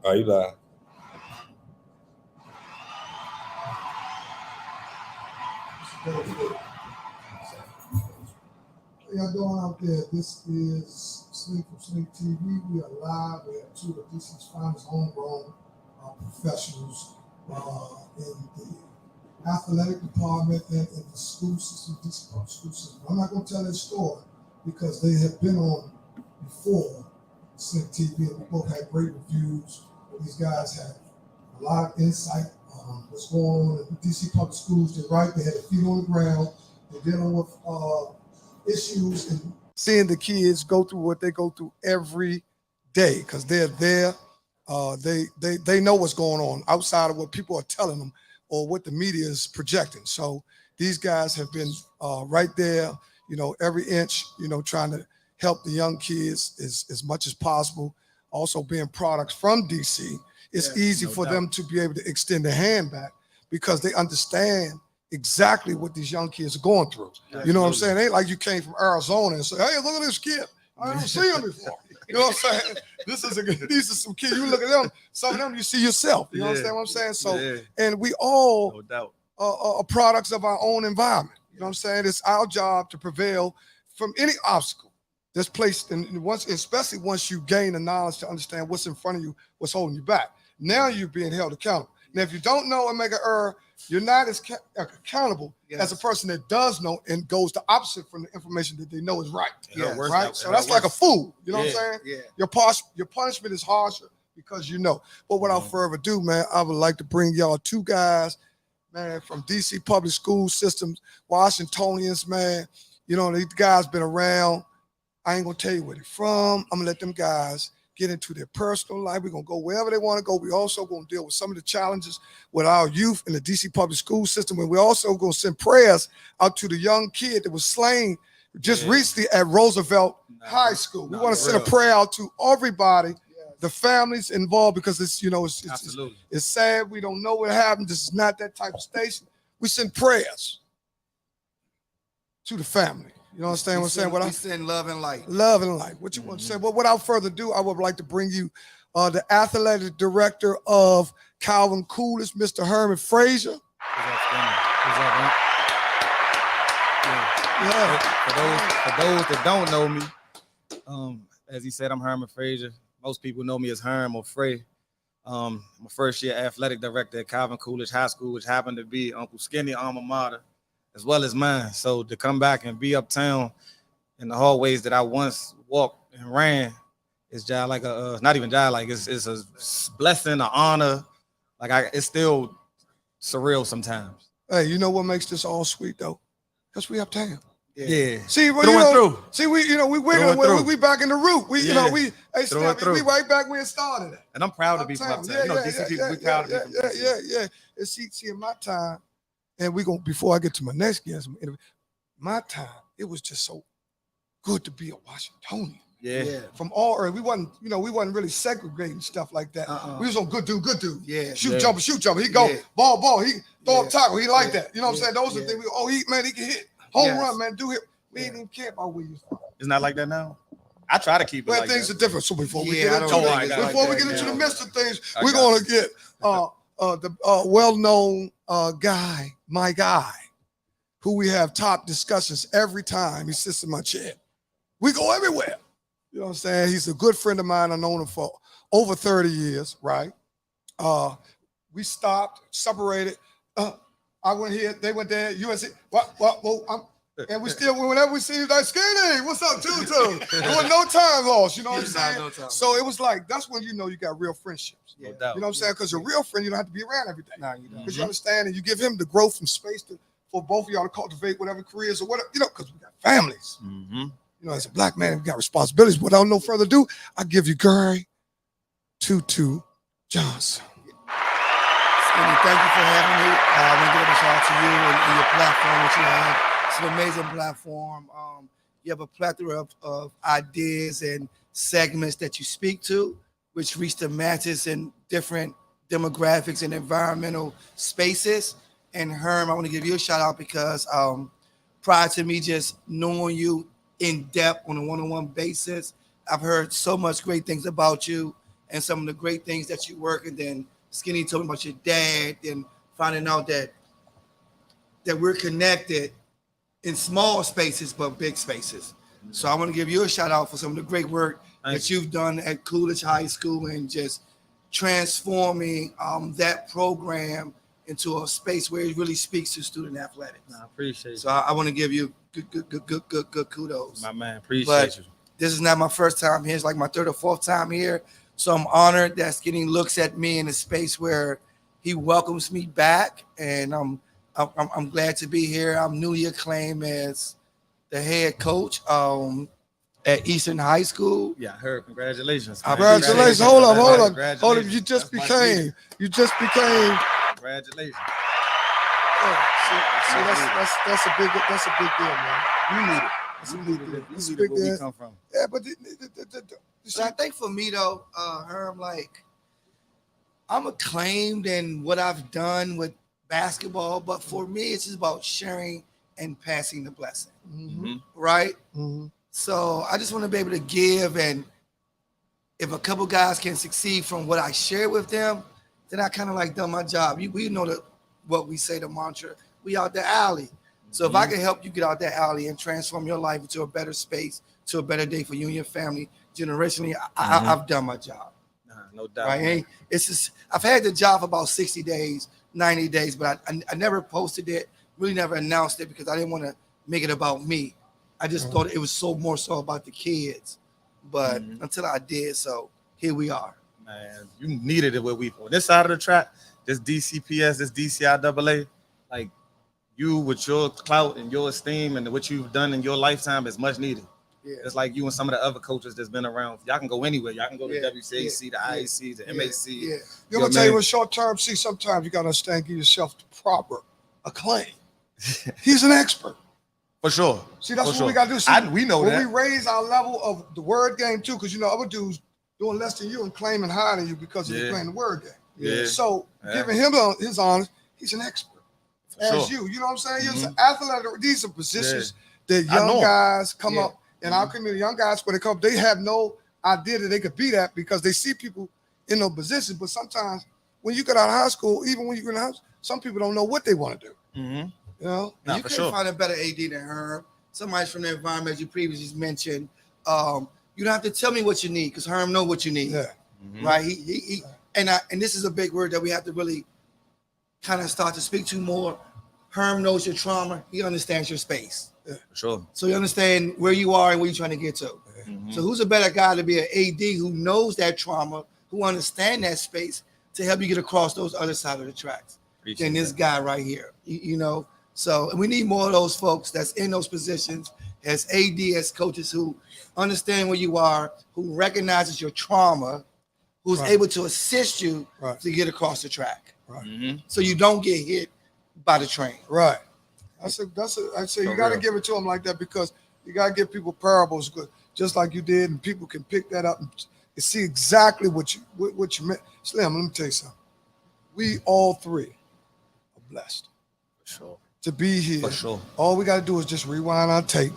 Are you live? How y'all doing out there? This is Slink from Slink Tv. We are live. We have two of DC's finest homegrown professionals in the athletic department and in the school system, DC public school system. I'm not going to tell their story because they have been on before Slink TV, and we both had great reviews. These guys have a lot of insight on what's going on in the DC public schools. They're right. They had their feet on the ground. They're dealing with issues and seeing the kids go through what they go through every day because they're there. They know what's going on outside of what people are telling them or what the media is projecting. So these guys have been right there, every inch, trying to help the young kids as much as possible. Also being products from DC, it's easy for them to be able to extend their hand back because they understand exactly what these young kids are going through. Absolutely. You know what I'm saying? It ain't like you came from Arizona and said, hey, look at this kid. I haven't seen him before. You know what I'm saying? These are some kids. You look at them, some of them you see yourself. You understand what I'm saying? So, and we all are products of our own environment. You know what I'm saying? It's our job to prevail from any obstacle that's placed in especially once you gain the knowledge to understand what's in front of you, what's holding you back. Now you're being held accountable. Now, if you don't know and make an error, you're not as accountable as a person that does know and goes the opposite from the information that they know is right. Right? So that's like a fool. You know what I'm saying? Yeah. Your punishment is harsher because you know. But without further ado, man, I would like to bring y'all two guys, man, from DC public school systems, Washingtonians, man. These guys been around. I ain't gonna tell you where they're from. I'm gonna let them guys get into their personal life. We're gonna go wherever they want to go. We also gonna deal with some of the challenges with our youth in the DC public school system. And we're also gonna send prayers out to the young kid that was slain just recently at Roosevelt High School. We want to send a prayer out to everybody, the families involved, because it's sad. We don't know what happened. This is not that type of station. We send prayers to the family. You understand what I'm saying? We send love and light. Love and light. What you want to say? Well, without further ado, I would like to bring you the athletic director of Calvin Coolidge, Mr. Herman Frazier. What's up, man? For those that don't know me, as he said, I'm Herman Frazier. Most people know me as Herm or Frey. I'm a first-year athletic director at Calvin Coolidge High School, which happened to be Uncle Skinny alma mater, as well as mine. So to come back and be uptown in the hallways that I once walked and ran is just like not even just like it's a blessing, an honor. It's still surreal sometimes. Hey, you know what makes this all sweet though? Because we uptown. Yeah. See, we wiggling. We back in the root. We right back where it started at. And I'm proud to be from uptown. DC people, we proud to be from uptown. Yeah. And see, in my time. And before I get to my next guest, my time, it was just so good to be a Washingtonian. Yeah. From all early, we wasn't really segregating stuff like that. We was on good dude. Yeah. Shoot jumper. He go ball. He throw up tackle. He like that. You know what I'm saying? Those are the things. He can hit. Home run, man. Do it. We didn't even care about where you from. It's not like that now. I try to keep it. Well, things are different. So before we get into the midst of things, we're gonna get the well-known guy, my guy, who we have top discussions every time he sits in my chair. We go everywhere. You know what I'm saying? He's a good friend of mine. I've known him for over 30 years, right? We stopped, separated. I went here, they went there, USC. And we still, whenever we see you, like, Skinny, what's up, Tutu? There was no time lost, you know what I'm saying? No time. So it was like, that's when you know you got real friendships. No doubt. You know what I'm saying? Because your real friend, you don't have to be around every day. No, you don't. Because you understand, and you give him the growth and space for both of y'all to cultivate whatever careers or whatever, because we got families. As a black man, we got responsibilities. But without no further ado, I give you Gary Tutu Johnson. Skinny, thank you for having me. I want to give a shout out to you and your platform that you have. It's an amazing platform. You have a plethora of ideas and segments that you speak to, which reach the masses in different demographics and environmental spaces. And Herm, I want to give you a shout out because prior to me just knowing you in depth on a one-on-one basis, I've heard so much great things about you and some of the great things that you work. And then Skinny told me about your dad, and finding out that we're connected in small spaces but big spaces. So I want to give you a shout out for some of the great work that you've done at Coolidge High School and just transforming that program into a space where it really speaks to student athletics. I appreciate it. So I want to give you good kudos. My man, appreciate But you. this is not my first time here. It's like my third or fourth time here. So I'm honored that Skinny looks at me in a space where he welcomes me back, and I'm glad to be here. I'm newly acclaimed as the head coach at Eastern High School. Yeah, I heard. Congratulations. Congratulations. Hold up. Congratulations. You just That's my became. Congratulations. See, that's a big deal, man. You need it. That's a big deal. You It's a see big where we deal. come from. Yeah, but So I think for me though, Herm, like I'm acclaimed in what I've done with basketball, but for me, it's just about sharing and passing the blessing, right? So I just want to be able to give, and if a couple guys can succeed from what I share with them, then I kind of like done my job. We know what we say, the mantra, we out the alley. So if I can help you get out that alley and transform your life into a better space, to a better day for you and your family, generationally, I've done my job. No doubt. Right? It's just I've had the job for about 60 days, 90 days, but I never posted it, really never announced it because I didn't want to make it about me. I just thought it was more so about the kids. But until I did, so here we are. Man, you needed it on this side of the track, this DCPS, this DCIAA, like you with your clout and your esteem and what you've done in your lifetime is much needed. Yeah. It's like you and some of the other coaches that's been around. Y'all can go anywhere. Y'all can go to WCAC, the IAC, the MAC. Yeah. you're gonna tell you what short term. See, sometimes you gotta understand, give yourself the proper acclaim. He's an expert. For sure. See, that's For what sure. we gotta do. See, we know when that. we raise our level of the word game too, because you know other dudes doing less than you and claiming higher than you because you're playing the word game. Yeah. So giving him his honors, he's an expert. As you know what I'm saying? You're an athletic. These are positions that young guys come up in our community. Young guys, when they come, they have no idea that they could be that because they see people in those positions. But sometimes when you get out of high school, even when you get in the house, some people don't know what they want to do. You know, And you can't find a better AD than Herm. Somebody from the environment you previously mentioned. You don't have to tell me what you need because Herm know what you need. Right? He and this is a big word that we have to really kind of start to speak to more. Herm knows your trauma. He understands your space. For sure. So you understand where you are and where you're trying to get to. So who's a better guy to be an AD who knows that trauma, who understands that space to help you get across those other side of the tracks than this guy right here? You know, so and we need more of those folks that's in those positions as AD, as coaches who understand where you are, who recognizes your trauma, who's able to assist you to get across the track. So you don't get hit by the train. I say you got to give it to them like that because you got to give people parables, just like you did, and people can pick that up and see exactly what you meant. Slim, let me tell you something. We all three are blessed to be here. All we got to do is just rewind our tape,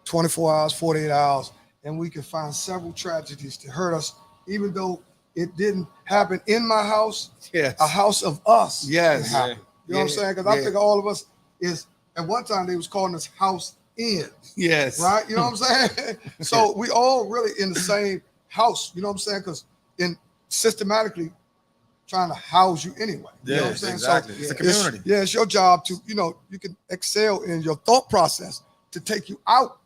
24 hours, 48 hours, and we can find several tragedies that hurt us, even though it didn't happen in my house. A house of us. It happened. You know what I'm saying? Because I think all of us is, at one time they was calling us house in. Right? You know what I'm saying? So we all really in the same house. You know what I'm saying? Because in systematically trying to house you anyway. You know what I'm saying? Exactly. So it's a community. it's your job to, you can excel in your thought process to take you out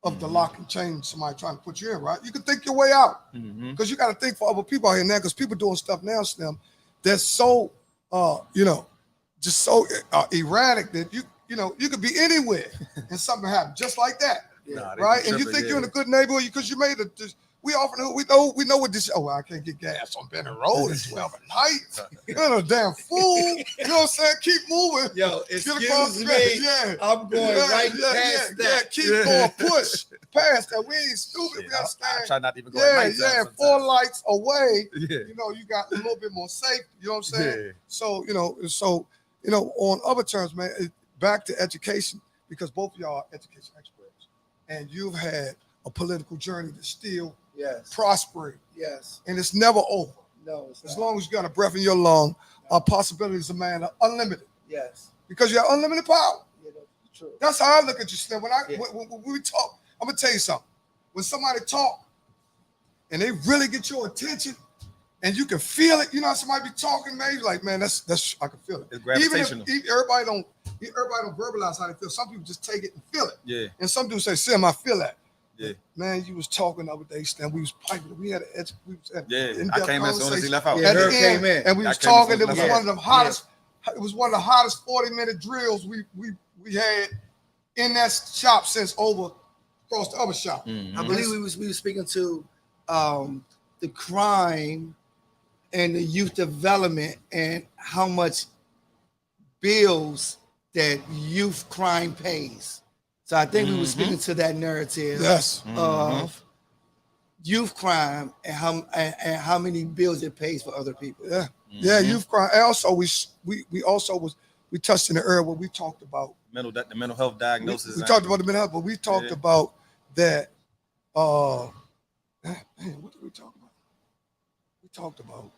of the lock and chain somebody trying to put you in, right? You can think your way out. Because you got to think for other people out here now, because people doing stuff now, Slim, that's so just so erratic that you could be anywhere and something happen just like that, right? And you think you're in a good neighborhood because you made it. We often we know what this. Oh, I can't get gas on Benton Road at 12 at night. You're a damn fool. You know what I'm saying? Keep moving. Yo, excuse me. I'm going past that. Keep going. Push past that. We ain't stupid. We understand. I try not to even go at night. 4 lights away. You got a little bit more safe. You know what I'm saying? So on other terms, man, back to education, because both of y'all are education experts, and you've had a political journey that still Yes. prospering, Yes. and it's never over. No, it's As not. long as you got a breath in your lung, possibilities of man are unlimited Yes. because you have unlimited power. Yeah, that's true. That's how I look at you, Slim. Yeah. When we talk, I'm gonna tell you something. When somebody talk and they really get your attention, and you can feel it, you know, somebody be talking, man, you're like, man, that's I can feel it. It's Even if gravitational. everybody don't verbalize how they feel. Some people just take it and feel it. Yeah. And some dudes say, Sim, I feel that. Yeah. Man, you was talking the other day, Slim. We was piping. We had Yeah. in-depth I came in as soon as he conversation. left out. Yeah, At the Herb end, came in. and we I was came as talking. soon It as was he one left of the hottest. It was one of the hottest 40-minute drills we had in that shop since over across the other shop. Mhm. I believe we were speaking to the crime and the youth development and how much bills that youth crime pays. So I think we were speaking to that narrative Yes. of youth crime and how many bills it pays for other people. Yeah. Yeah. Youth crime. And also, we touched in the area where we talked about the mental health diagnosis. We talked about the mental health, but we talked about that. Man, what did we talk about? We talked about.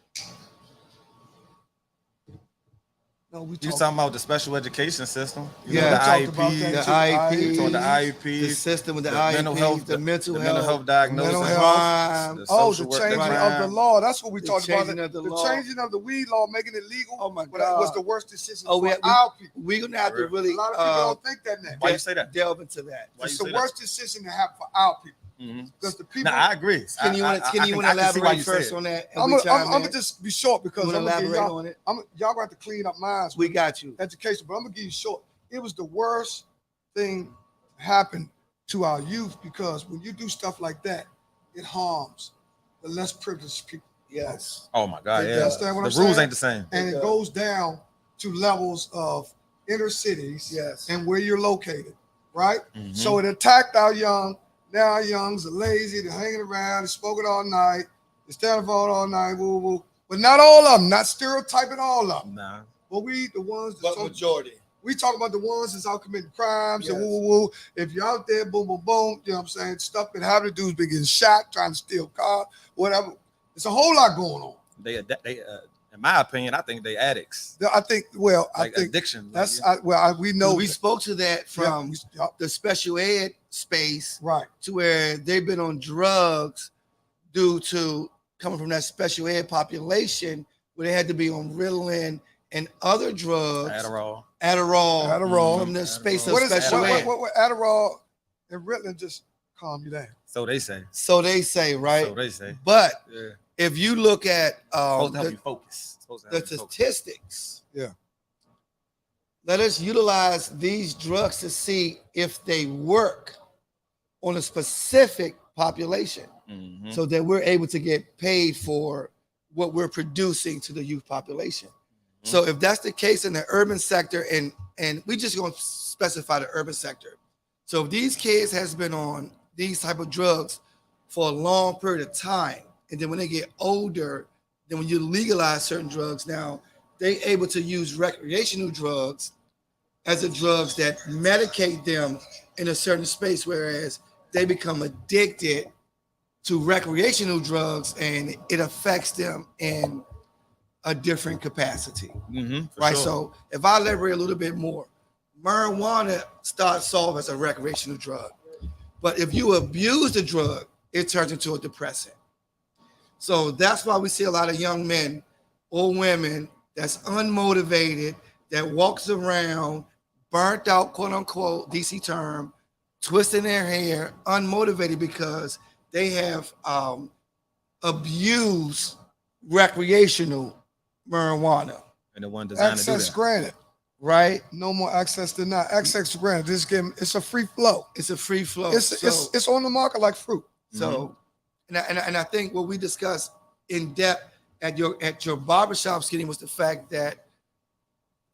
No, we You talked talking about the special education system? Yeah, we the talked about that The IEPs. too. IEPs, You talking about the the IEPs, system with the the IEPs, mental health, the mental the health, mental health diagnosis, mental health. crime. the Oh, social the work, changing crime. of the law. That's what we The talked about. changing of the The law. changing of the weed law, making it legal. Oh my But that was God. the worst decision Oh, for we our people. we're gonna have to For really A lot of people don't think that now. Why you say that? delve into that. Why It's you the say that? worst decision to have for our people Mhm. because the people. Nah, I agree. Can you want to I can see why elaborate you say first it. on that? And I'm we chime gonna in? just be short because You I'm wanna gonna give elaborate y'all. on it? Y'all gonna have to clean up minds. We got you. Education, but I'm gonna give you short. It was the worst thing happened to our youth because when you do stuff like that, it harms the less privileged people. Yes. Oh my God, You yeah. understand what The I'm rules saying? ain't the same. And it goes down to levels of inner cities Yes. and where you're located, right? Mhm. So it attacked our young. Now our youngs are lazy, they're hanging around, they're smoking all night, they're standing phone all night, woo woo. But not all of them, not stereotyping all of them. Nah. But we the ones that But majority. we talk about the ones that's out committing crimes and Yes. woo woo woo. If you're out there, boom, boom, boom, you know what I'm saying? Stuff been happening, dudes been getting shot, trying to steal cars, whatever. There's a whole lot going on. They in my opinion, I think they addicts. I think, well, Like I think addiction. that's, like, we know. We that. spoke to that from Yeah, the special ed space right. to where they've been on drugs due to coming from that special ed population where they had to be on Ritalin and other drugs, Adderall. Adderall. from the space of What is special ed. what Adderall and Ritalin just calm you down? So they say. So they say, right? So they say. But Yeah. if you look at Supposed to help you focus. Supposed to the help you focus. statistics, Yeah. let us utilize these drugs to see if they work on a specific population Mhm. so that we're able to get paid for what we're producing to the youth population. So if that's the case in the urban sector, and we just gonna specify the urban sector. So if these kids has been on these type of drugs for a long period of time, and then when they get older, then when you legalize certain drugs now, they able to use recreational drugs as the drugs that medicate them in a certain space, whereas they become addicted to recreational drugs and it affects them in a different capacity, Mhm, for right? sure. So if I elaborate a little bit more, marijuana starts off as a recreational drug, but if you abuse the drug, it turns into a depressant. So that's why we see a lot of young men or women that's unmotivated, that walks around burnt out, quote unquote, DC term, twisting their hair, unmotivated because they have abused recreational marijuana, And the one designed to do Access that. granted. right? No more access denied. Access granted. This game, it's a free flow. It's a free flow. It's on the market like fruit. So, and I think what we discussed in depth at your barbershop skinny was the fact that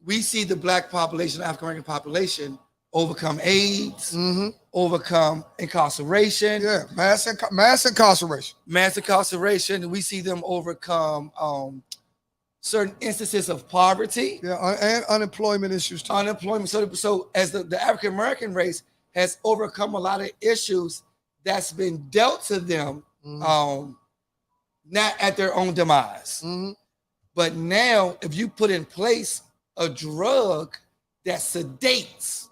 we see the black population, African American population, overcome AIDS, Mm-hmm. overcome incarceration, Yeah, mass incarceration. mass incarceration, and we see them overcome certain instances of poverty, Yeah, and unemployment issues too. unemployment. So as the African American race has overcome a lot of issues that's been dealt to them not at their own demise. But now, if you put in place a drug that sedates,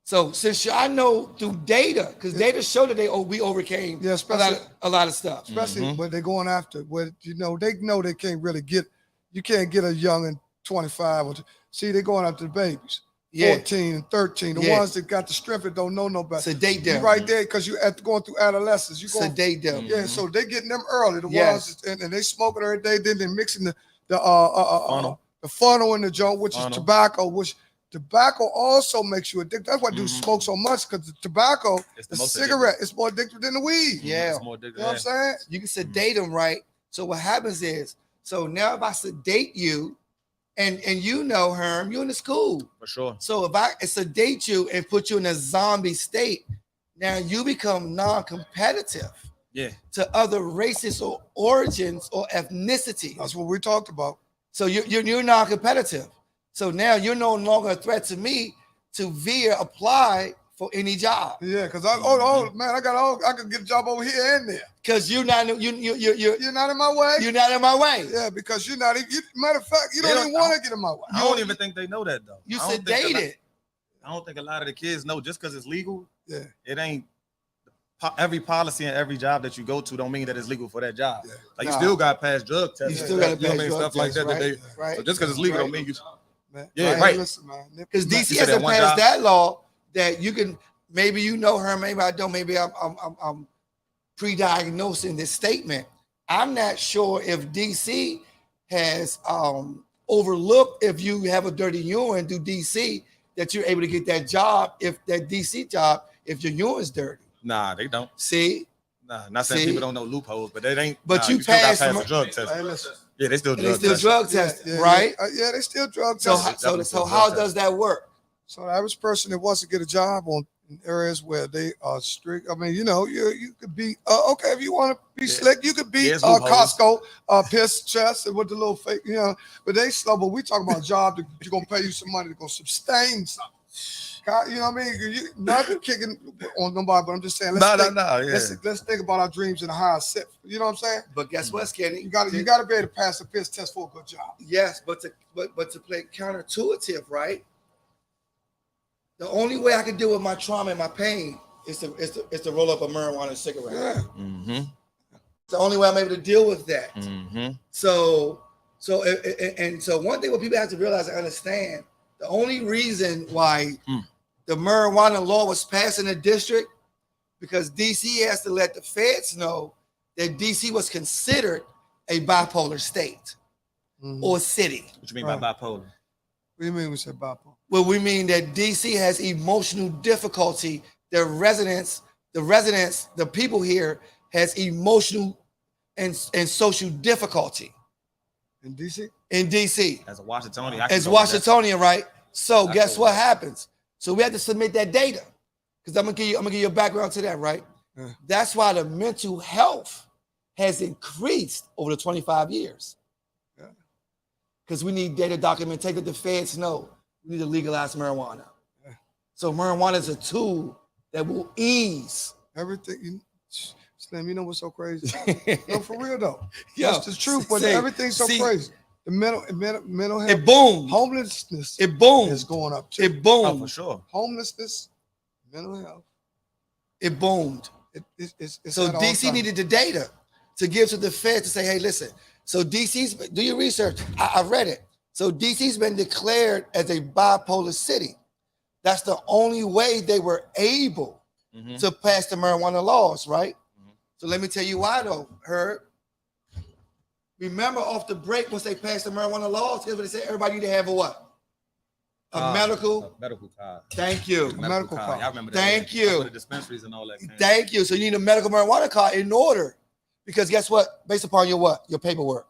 so since I know through data, because data show that we overcame a lot of stuff, especially when they're going after, where they know they can't really get, you can't get a young and 25 or see they're going after the babies. 14 and 13, the ones that got the strength and don't know no better. Sedate them. You right there because you going through adolescence. You going sedate them. Yeah, so they getting them early. The ones and they smoking every day. Then they're mixing the funnel in the joint, which is tobacco. Which tobacco also makes you addicted. That's why dudes smoke so much, because the tobacco, the cigarette, is more addictive than the weed. Yeah, it's more addictive. You know what I'm saying? You can sedate them, right? So what happens is, so now if I sedate you. And you know, Herm, you're in the school. For sure. So if I sedate you and put you in a zombie state, now you become non-competitive to other races or origins or ethnicities. That's what we talked about. So you're non-competitive. So now you're no longer a threat to me to apply for any job. Yeah, because I could get a job over here and there. Because you're not you're not in my way. You're not in my way. Yeah, because you're not. Matter of fact, you don't even want to get in my way. I don't even think they know that though. You sedated. I don't think a lot of the kids know, just because it's legal. Yeah, it ain't. Every policy and every job that you go to don't mean that it's legal for that job. Yeah. Like you still got to pass drug tests. You still got to pass drug stuff like that. Right. So just because it's legal don't mean you. Listen, man. Because DC hasn't passed that law that you can. Maybe you know her, maybe I don't. Maybe I'm pre-diagnosing this statement. I'm not sure if DC has overlooked if you have a dirty urine through DC that you're able to get that job if that DC job if your urine's dirty. Nah, they don't. See? Nah, not saying people don't know loopholes, but they ain't. But you pass the drug test. Yeah, they still drug test, right? Yeah, they still drug test. So how does that work? So the average person that wants to get a job in areas where they are strict. I mean, you could be okay if you want to be slick. You could be Costco, piss chest, and with the little fake, But they slow. But we talking about a job that you're gonna pay you some money to go sustain something. You know what I mean? Not kicking on nobody, but I'm just saying. Let's think about our dreams in a higher set. You know what I'm saying? But guess what, Skinny? You got to be able to pass the piss test for a good job. Yes, but to play counterintuitive, right? The only way I can deal with my trauma and my pain is to roll up a marijuana cigarette. Yeah. It's the only way I'm able to deal with that. So one thing what people have to realize and understand, the only reason why the marijuana law was passed in the district, because DC has to let the feds know that DC was considered a bipolar state or city. What you mean by bipolar? What do you mean we said bipolar? Well, we mean that DC has emotional difficulty. The people here has emotional and social difficulty. In DC? In DC. As a Washingtonian. As Washingtonian, right? So guess what happens? So we have to submit that data. Because I'm gonna give you a background to that, right? Yeah. That's why the mental health has increased over the 25 years. Because we need data documentation that the feds know. We need to legalize marijuana. Yeah. So marijuana is a tool that will ease everything. Slim, you know what's so crazy? No, for real though. That's the truth, but everything's so crazy. The mental health. It boomed. Homelessness. It boomed. Is going up too. It boomed. Oh, for sure. Homelessness, mental health. It boomed. It's so DC needed the data to give to the feds to say, hey, listen. So DC's, do your research. I read it. So DC's been declared as a bipolar city. That's the only way they were able to pass the marijuana laws, right? So let me tell you why though, Herb. Remember off the break, once they passed the marijuana laws, here's what they said, everybody need to have a what? A medical card. Thank you. A medical card. I remember that. Thank you. The dispensaries and all that. Thank you. So you need a medical marijuana card in order. Because guess what? Based upon your what? Your paperwork.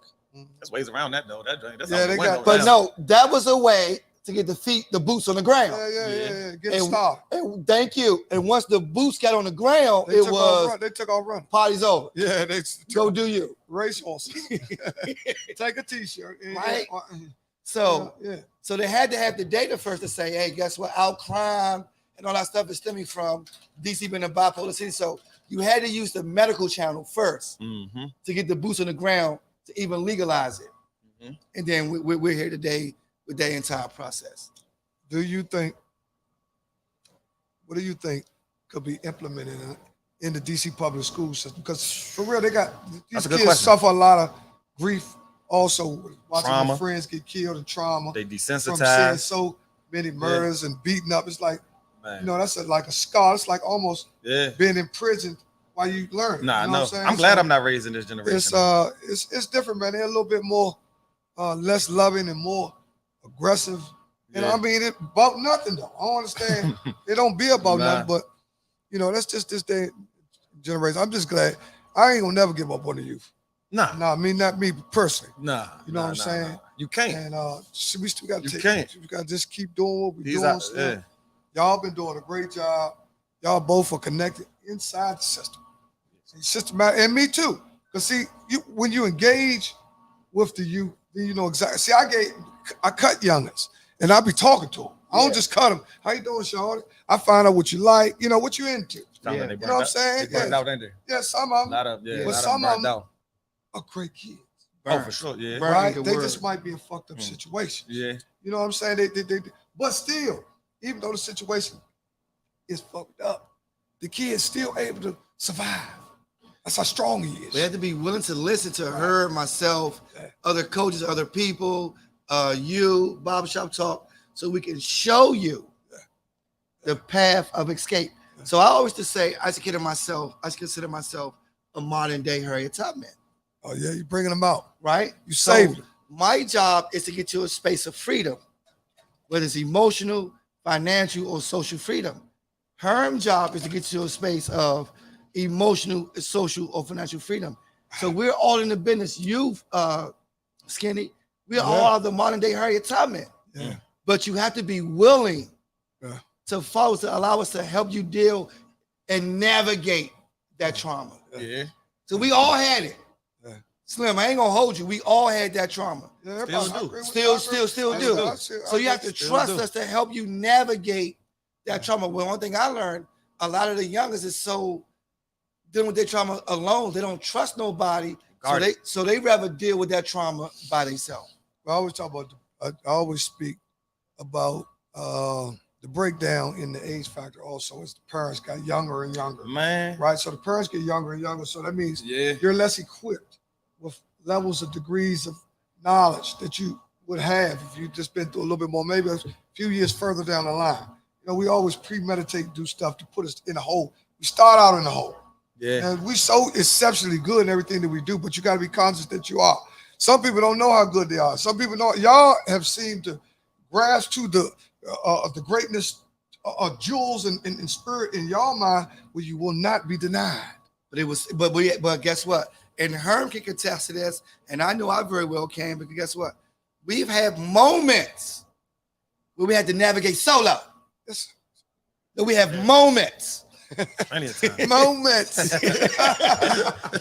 There's ways around that though. That's they got. But no, that was a way to get the boots on the ground. Yeah. Get a start. And thank you. And once the boots got on the ground, they took off running. Party's over. Yeah, go do you. Race horses. Take a t-shirt. Right. So they had to have the data first to say, hey, guess what? Our crime and all that stuff is stemming from DC being a bipolar city. So you had to use the medical channel first Mm-hmm. to get the boots on the ground to even legalize it. Mm-hmm. And then we're here today with that entire process. What do you think could be implemented in the DC public school system? Because for real, these That's a good kids question. suffer a lot of grief also watching Trauma. their friends get killed and trauma They from seeing desensitized. so many murders and beating up. It's like, Man. you know, that's like a scar. It's like almost Yeah. being in prison while you learn. Nah, you know no. what I'm saying? I'm glad So I'm not raised in this generation. it's different, man. They're a little bit more less loving and more aggressive. And Yeah. I mean, it about nothing though. I don't understand. It don't be about Nah. nothing, but you know, that's just this day generation. I'm just glad I ain't gonna never give up on the youth. Nah. Nah, I mean not me personally. Nah. You know what I'm nah, saying? nah. You can't. And we still got to You can't. We got to just keep doing what we're These doing. are, Still. yeah. Y'all been doing a great job. Y'all both are connected inside the system. Systematic, and me too. Because see, when you engage with the youth, then you know exactly. See, I cut youngins, and I be talking to them. I don't just cut them. How you doing, Shawty? I find out what you like, you know, what you into. Yeah. You know what I'm saying? They burned out, ain't they? Yeah, some of A them lot of, yeah, But a lot some of of them them- burned out. are great kids, Oh, for sure, yeah. Burn right? the They word. just might be in fucked up situations. Yeah. You know what I'm saying? They but still, even though the situation is fucked up, the kid's still able to survive. That's how strong he is. We have to be willing to listen to her, myself, other coaches, other people, you, barbershop talk, so we can show you the path of escape. So I always just say, I consider myself a modern day Harriet Tubman, Oh yeah, you bringing them out. right? You saved them. My job is to get to a space of freedom, whether it's emotional, financial, or social freedom. Her job is to get to a space of emotional, social, or financial freedom. So we're all in the business. You, Skinny, we are all the modern day Harriet Tubman. Yeah. But you have to be willing Yeah. to follow, to allow us to help you deal and navigate that trauma. Yeah. So we all had it. Yeah. Slim, I ain't gonna hold you. We all had that trauma. Yeah, Still everybody- do. I agree with Still you. I do. agree. So you have to Still trust do. us to help you navigate that trauma. Well, one thing I learned, a lot of the youngest is so dealing with their trauma alone. They don't trust nobody. So they rather deal with that trauma by themselves. I always talk about. I always speak about the breakdown in the age factor. Also, as the parents got younger and younger, Man. right? So the parents get younger and younger. So that means Yeah. you're less equipped with levels of degrees of knowledge that you would have if you just been through a little bit more, maybe a few years further down the line. You know, we always premeditate, do stuff to put us in a hole. We start out in the hole. Yeah. And we so exceptionally good in everything that we do, but you got to be conscious that you are. Some people don't know how good they are. Some people know. Y'all have seemed to grasp to the greatness of jewels and spirit in y'all mind, where you will not be denied. But guess what? And Herm can contest to this, and I know I very well can, because guess what? We've had moments where we had to navigate solo. Yes. That we have moments. Plenty of time. Moments.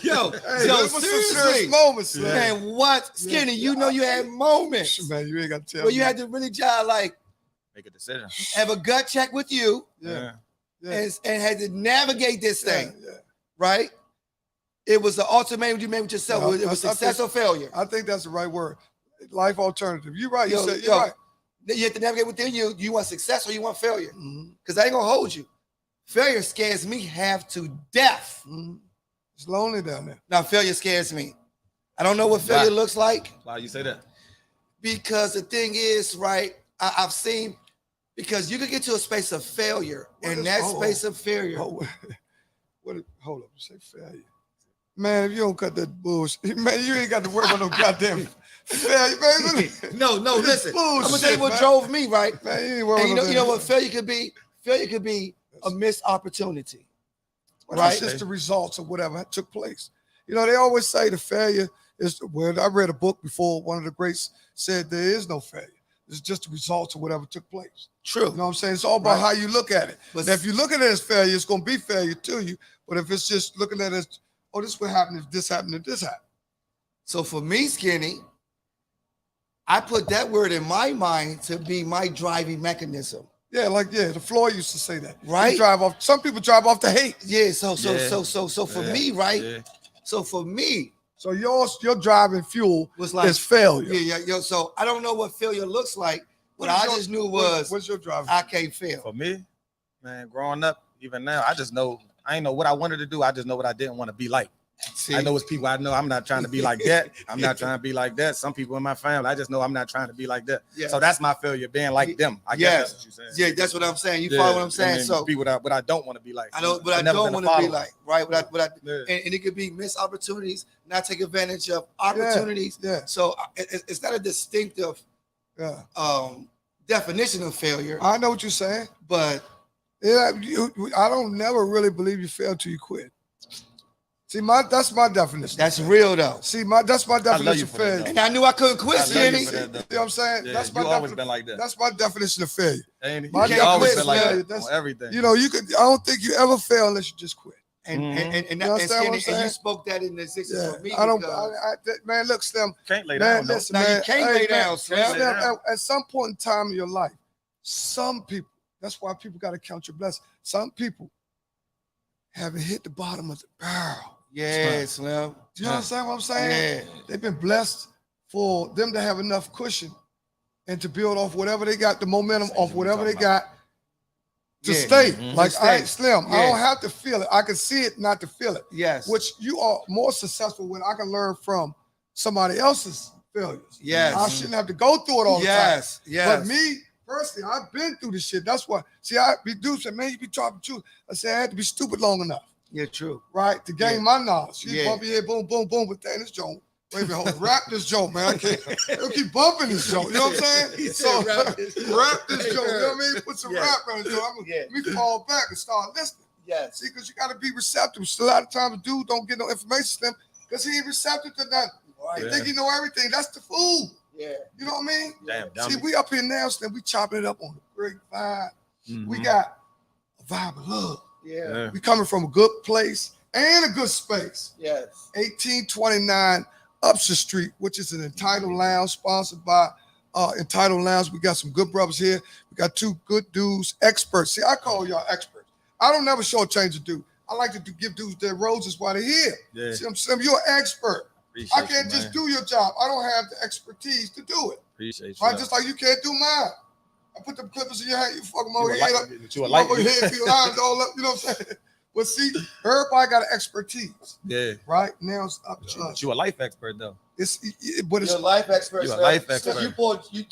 Yo, Hey, yo, those were some serious seriously. moments, man. Man, what? Skinny, you know you had moments Man, you ain't got to tell where me. you had to really try, like, Make a decision. have a gut check with you Yeah. Yeah. and had to navigate this thing, Yeah. right? It was the ultimatum you made with yourself. Yeah, It was I success or failure. I think that's the right word. Life alternative. You're right. Yo, You're yo. right. You have to navigate within you. You want success or you want failure? Mhm. Because I ain't gonna hold you. Failure scares me half to death. Mhm. It's lonely down there. Now, failure scares me. I don't know what failure looks like, Why you say that? because the thing is, right, I've seen, because you could get to a space of failure, What and is- that oh, space of failure. Oh, hold up. You say failure. Man, if you don't cut that bullshit, man, you ain't got to worry about no goddamn failure, man. No, listen. I'm gonna tell you what man. drove me, right? Man, you ain't worried And about you know what failure could be? Failure could be a missed opportunity. Right? It's right? just the results of whatever took place. You know, they always say the failure is, well, I read a book before, one of the greats said there is no failure. It's just the results of whatever took place. True. You know what I'm saying? It's all about Right. how you look at it. But Now, if you look at it as failure, it's going to be failure to you. But if it's just looking at it as, oh, this would happen if this happened, if this happened. So for me, Skinny, I put that word in my mind to be my driving mechanism. Yeah, like the Floyd used to say that. Right? You drive off. Some people drive off the hate. Yeah. So for Yeah. me, right? Yeah. So for me, So your driving fuel was like is failure. Yeah. So I don't know what failure looks like. What I just knew was what's your driving? I can't fail. For me, man, growing up, even now, I just know I ain't know what I wanted to do. I just know what I didn't want to be like. See? I know it's people I know. I'm not trying to be like that. I'm not trying to be like that. Some people in my family, I just know I'm not trying to be like that. Yeah. So that's my failure, being like them. I guess that's what you're saying. Yeah, that's what I'm saying. You follow what I'm saying? So be what I don't want to be like. I don't, but I never don't been a want to be follower. like, right? Yeah. And it could be missed opportunities, not take advantage of opportunities. Yeah. So it's not a distinctive definition of failure, I know what you're saying. but Yeah, I don't never really believe you fail till you quit. See, that's my definition. that's real though. See, that's my I love definition you of for that, failure. though. And I knew I couldn't quit, I love you Skinny. for that, though. You know what I'm saying? Yeah, That's my you always definition. been like that. That's my definition of failure. Ain't it? My You always definition been like of that failure, on that's- everything. You know, I don't think you ever fail unless you just quit. And Mhm. and You and understand what I'm Skinny, and saying? you spoke that in existence Yeah, for me. I don't. because- Man, look, Slim. Can't lay Man, down. though. listen, Now, you man. can't lay down, Slim. Can't lay Slim, down. at some point in time in your life, some people. That's why people got to count your blessings. Some people haven't hit the bottom of the barrel. Yeah, Slim. Do you understand what I'm saying? Yeah. They've been blessed for them to have enough cushion and to build off whatever they got, the momentum off whatever they got to Yeah. stay. Mhm. Like To I ain't stay. Slim. I Yeah. don't have to feel it. I can see it, not to feel it. Yes. Which you are more successful when I can learn from somebody else's failures. Yes. I shouldn't have to go through it all the time. Yes. Yes. But me personally, I've been through this shit. That's why. See, I be dude said, man, you be talking truth. I said I had to be stupid long enough, Yeah, true. right, to gain Yeah. my knowledge. You Yeah. bump your head, boom, boom, boom, but dang, this joint. Wait a minute, hold on. Rap this joint, man. I can't. They'll keep bumping this joint. You know what I'm saying? He So said rap this joint. rap this joint. You know what I mean? Put some Yeah. rap on it. I'm gonna Yeah. let me fall back and start listening. Yes. See, because you got to be receptive. So a lot of times, dude don't get no information from them because he ain't receptive to nothing. Right. He Yeah. think he know everything. That's the fool. Yeah. You know what I mean? Damn, dummy. See, we up here now, Slim. We chopping it up on a great vibe. Mhm. We got a vibe of love. Yeah. Yeah. We coming from a good place and a good space. Yes. 1829 Upshur Street, which is an Entitled Lounge sponsored by Entitled Lounge. We got some good brothers here. We got two good dudes, experts. See, I call y'all experts. I don't never shortchange a dude. I like to give dudes their roses while they're here. Yeah. See, I'm saying you're an expert. Appreciate I can't you, just man. do your job. I don't have the expertise to do it. Appreciate you. Right? though. Just like you can't do mine. I put them clippers in your hand, you fuck them over You your a head up. light- you a light- Over your head, be lined all up, you know what I'm saying? But see, everybody got an expertise, Yeah. right? Now it's up to us. But you a life expert though. But it's You're a life expert. You a Slim. life Slim, expert. You poured you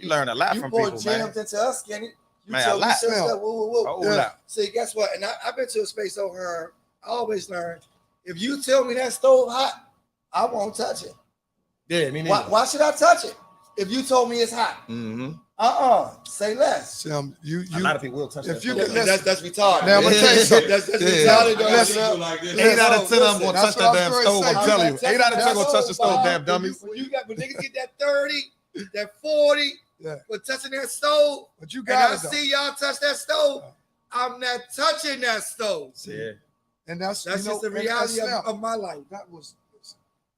learn a lot you from poured people, man. gems into us, Skinny. You Man, a told me lot. some Yeah. stuff. Whoa. Oh, Yeah. lot. See, guess what? And I've been to a space over here. I always learn. If you tell me that stove hot, I won't touch it. Yeah, me Why, neither. why should I touch it? If you told me it's hot, Mm-hmm. say less. Sam, A lot of people will touch if that. you stuff. could listen- That's retarded. Now, I'm gonna tell you something. That's Yeah. retarded. dog. Listen, Listen, 8 out of 10 of them gonna That's touch what that I damn was stove. gonna I'm say. telling you, 8 out of 10 gonna touch the stove, Bob. damn dummy. When niggas get that 30, that 40, Yeah. for touching that stove, But you and I got it though. see y'all touch that stove, I'm not touching that stove. See, Yeah. and that's That's you know, just the and reality Slim, of my life.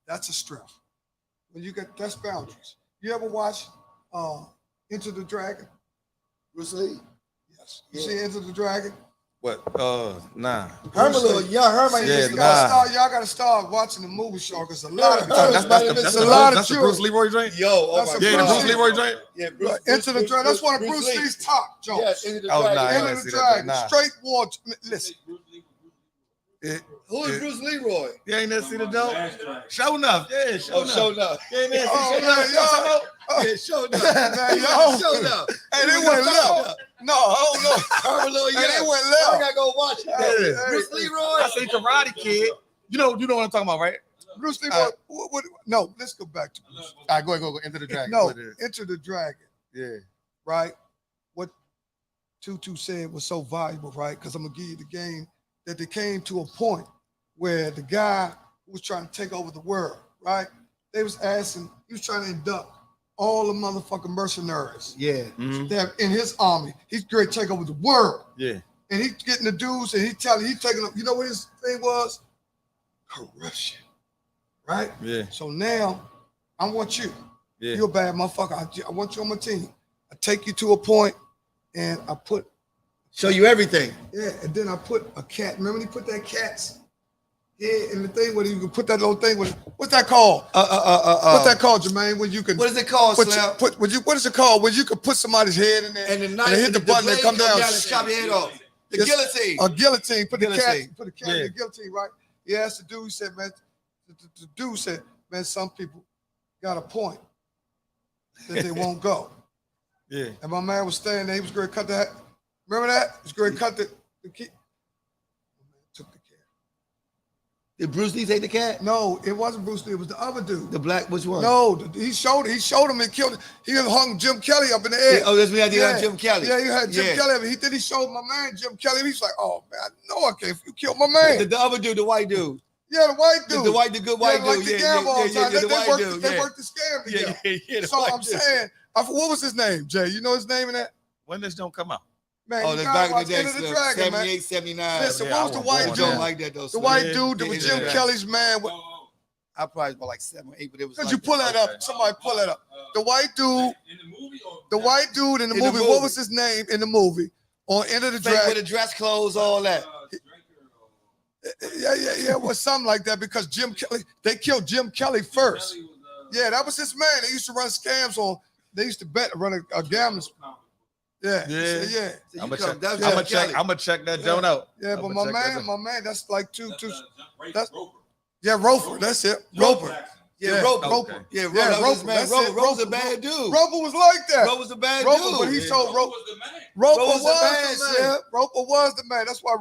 That's a strength. When you get that's boundaries. You ever watch Enter the Dragon? Bruce Lee. Yes. You Yeah. see Enter the Dragon? What? Nah. Herman, little young Herman. Yeah, You nah. y'all gotta start watching the movie show because a lot of That's- it's a lot of that's the children. Bruce Leroy joint. Yo, oh That's my a Yeah, the God. Bruce Leroy joint. Yeah, Look, Enter the Dragon. That's one of Bruce Lee's top jokes. Yes, Enter the Oh, Dragon. nah, I ain't Enter see the that, Dragon. nah. Straight war. Listen. Who is Bruce Leroy? You ain't never see the joke? Show enough. Yeah, show Oh, enough. show enough. You ain't never Oh, see show enough. man, y'all- Yeah, show enough. Man, y'all- Show enough. Hey, they went left. No, hold on. Herman, little Hey, young. they went I left. gotta go watch it. Yeah. Bruce Leroy. I say Karate Kid. You know what I'm talking about, right? Bruce Lee. What, no, let's go back to Bruce. All right, go ahead, go into the dragon. No, What it is. Enter the Dragon. Yeah. Right? What Tutu said was so valuable, right? Because I'm gonna give you the game that they came to a point where the guy who was trying to take over the world, right? They was asking, he was trying to induct all the motherfucking mercenaries Yeah. Mhm. that in his army. He's great to take over the world. Yeah. And he's getting the dudes and he taking up, you know what his thing was? Corruption. Right? Yeah. So now I want you. Yeah. You're a bad motherfucker. I want you on my team. I take you to a point and I put Show you everything. yeah, and then I put a cat. Remember when he put that cat's head in the thing where you can put that little thing with what's that called? What's that called, Jermaine? When you can What is it called, Slim? what is it called? When you can put somebody's head in there And the knife, they hit the button and blade come down. and chop your head off. The guillotine. A guillotine. Put the Guillotine. cat in the guillotine, right? He asked the dude, he said, man, the dude said, man, some people got a point that they won't go. Yeah. And my man was standing there, he was going to cut the head. Remember that? He was going to cut the key. My man took the cat. Did Bruce Lee take the cat? No, it wasn't Bruce Lee, it was the other dude. The black, which one? No, he showed him and killed him. He hung Jim Kelly up in the air. Yeah, oh, that's when I did Jim Kelly. Yeah, you had Jim Kelly. Then he showed my man Jim Kelly. He's like, oh man, I know I can't. You killed my man. The other dude, the white dude. Yeah, the white dude. The good white dude. Like the gamble all the time. They Yeah. worked the scam together. Yeah, So I'm saying, what was his name, Jay? You know his name in that? When this don't come out? Man, Oh, you that's gotta back in watch the day, Enter the Dragon, man. 78, 79. Listen, Yeah, what was the I white I dude? don't like that though. The white dude that was Jim Kelly's man. I probably about like 7 or 8, but it was. Could like you pull that up? Somebody pull that up. The white dude. In the movie or The white dude in the In the movie. movie. What was his name in the movie? On Enter the With Dragon. the dress clothes, all that. Yeah. It was something like that because Jim Kelly. They killed Jim Kelly first. Yeah, that was his man. They used to run scams on. They used to run a gambling. Yeah. Yeah. Yeah. So I'm you come- that was gonna Jim check. Kelly. I'm gonna check that joint out. Yeah, but I'ma check that my man, that's like two. That's Roper. yeah, Roper. That's it. Roper. Yeah, Yeah, Roper. Roper. Yeah, Roper. Yeah, That was his Roper. man. That's Roper. it. Roper's a Roper. bad dude. Roper was like that. Roper was a bad Roper, dude. but he told Roper. was the man. Roper Roper was was the man, the man. Slim. Roper was the man. That's why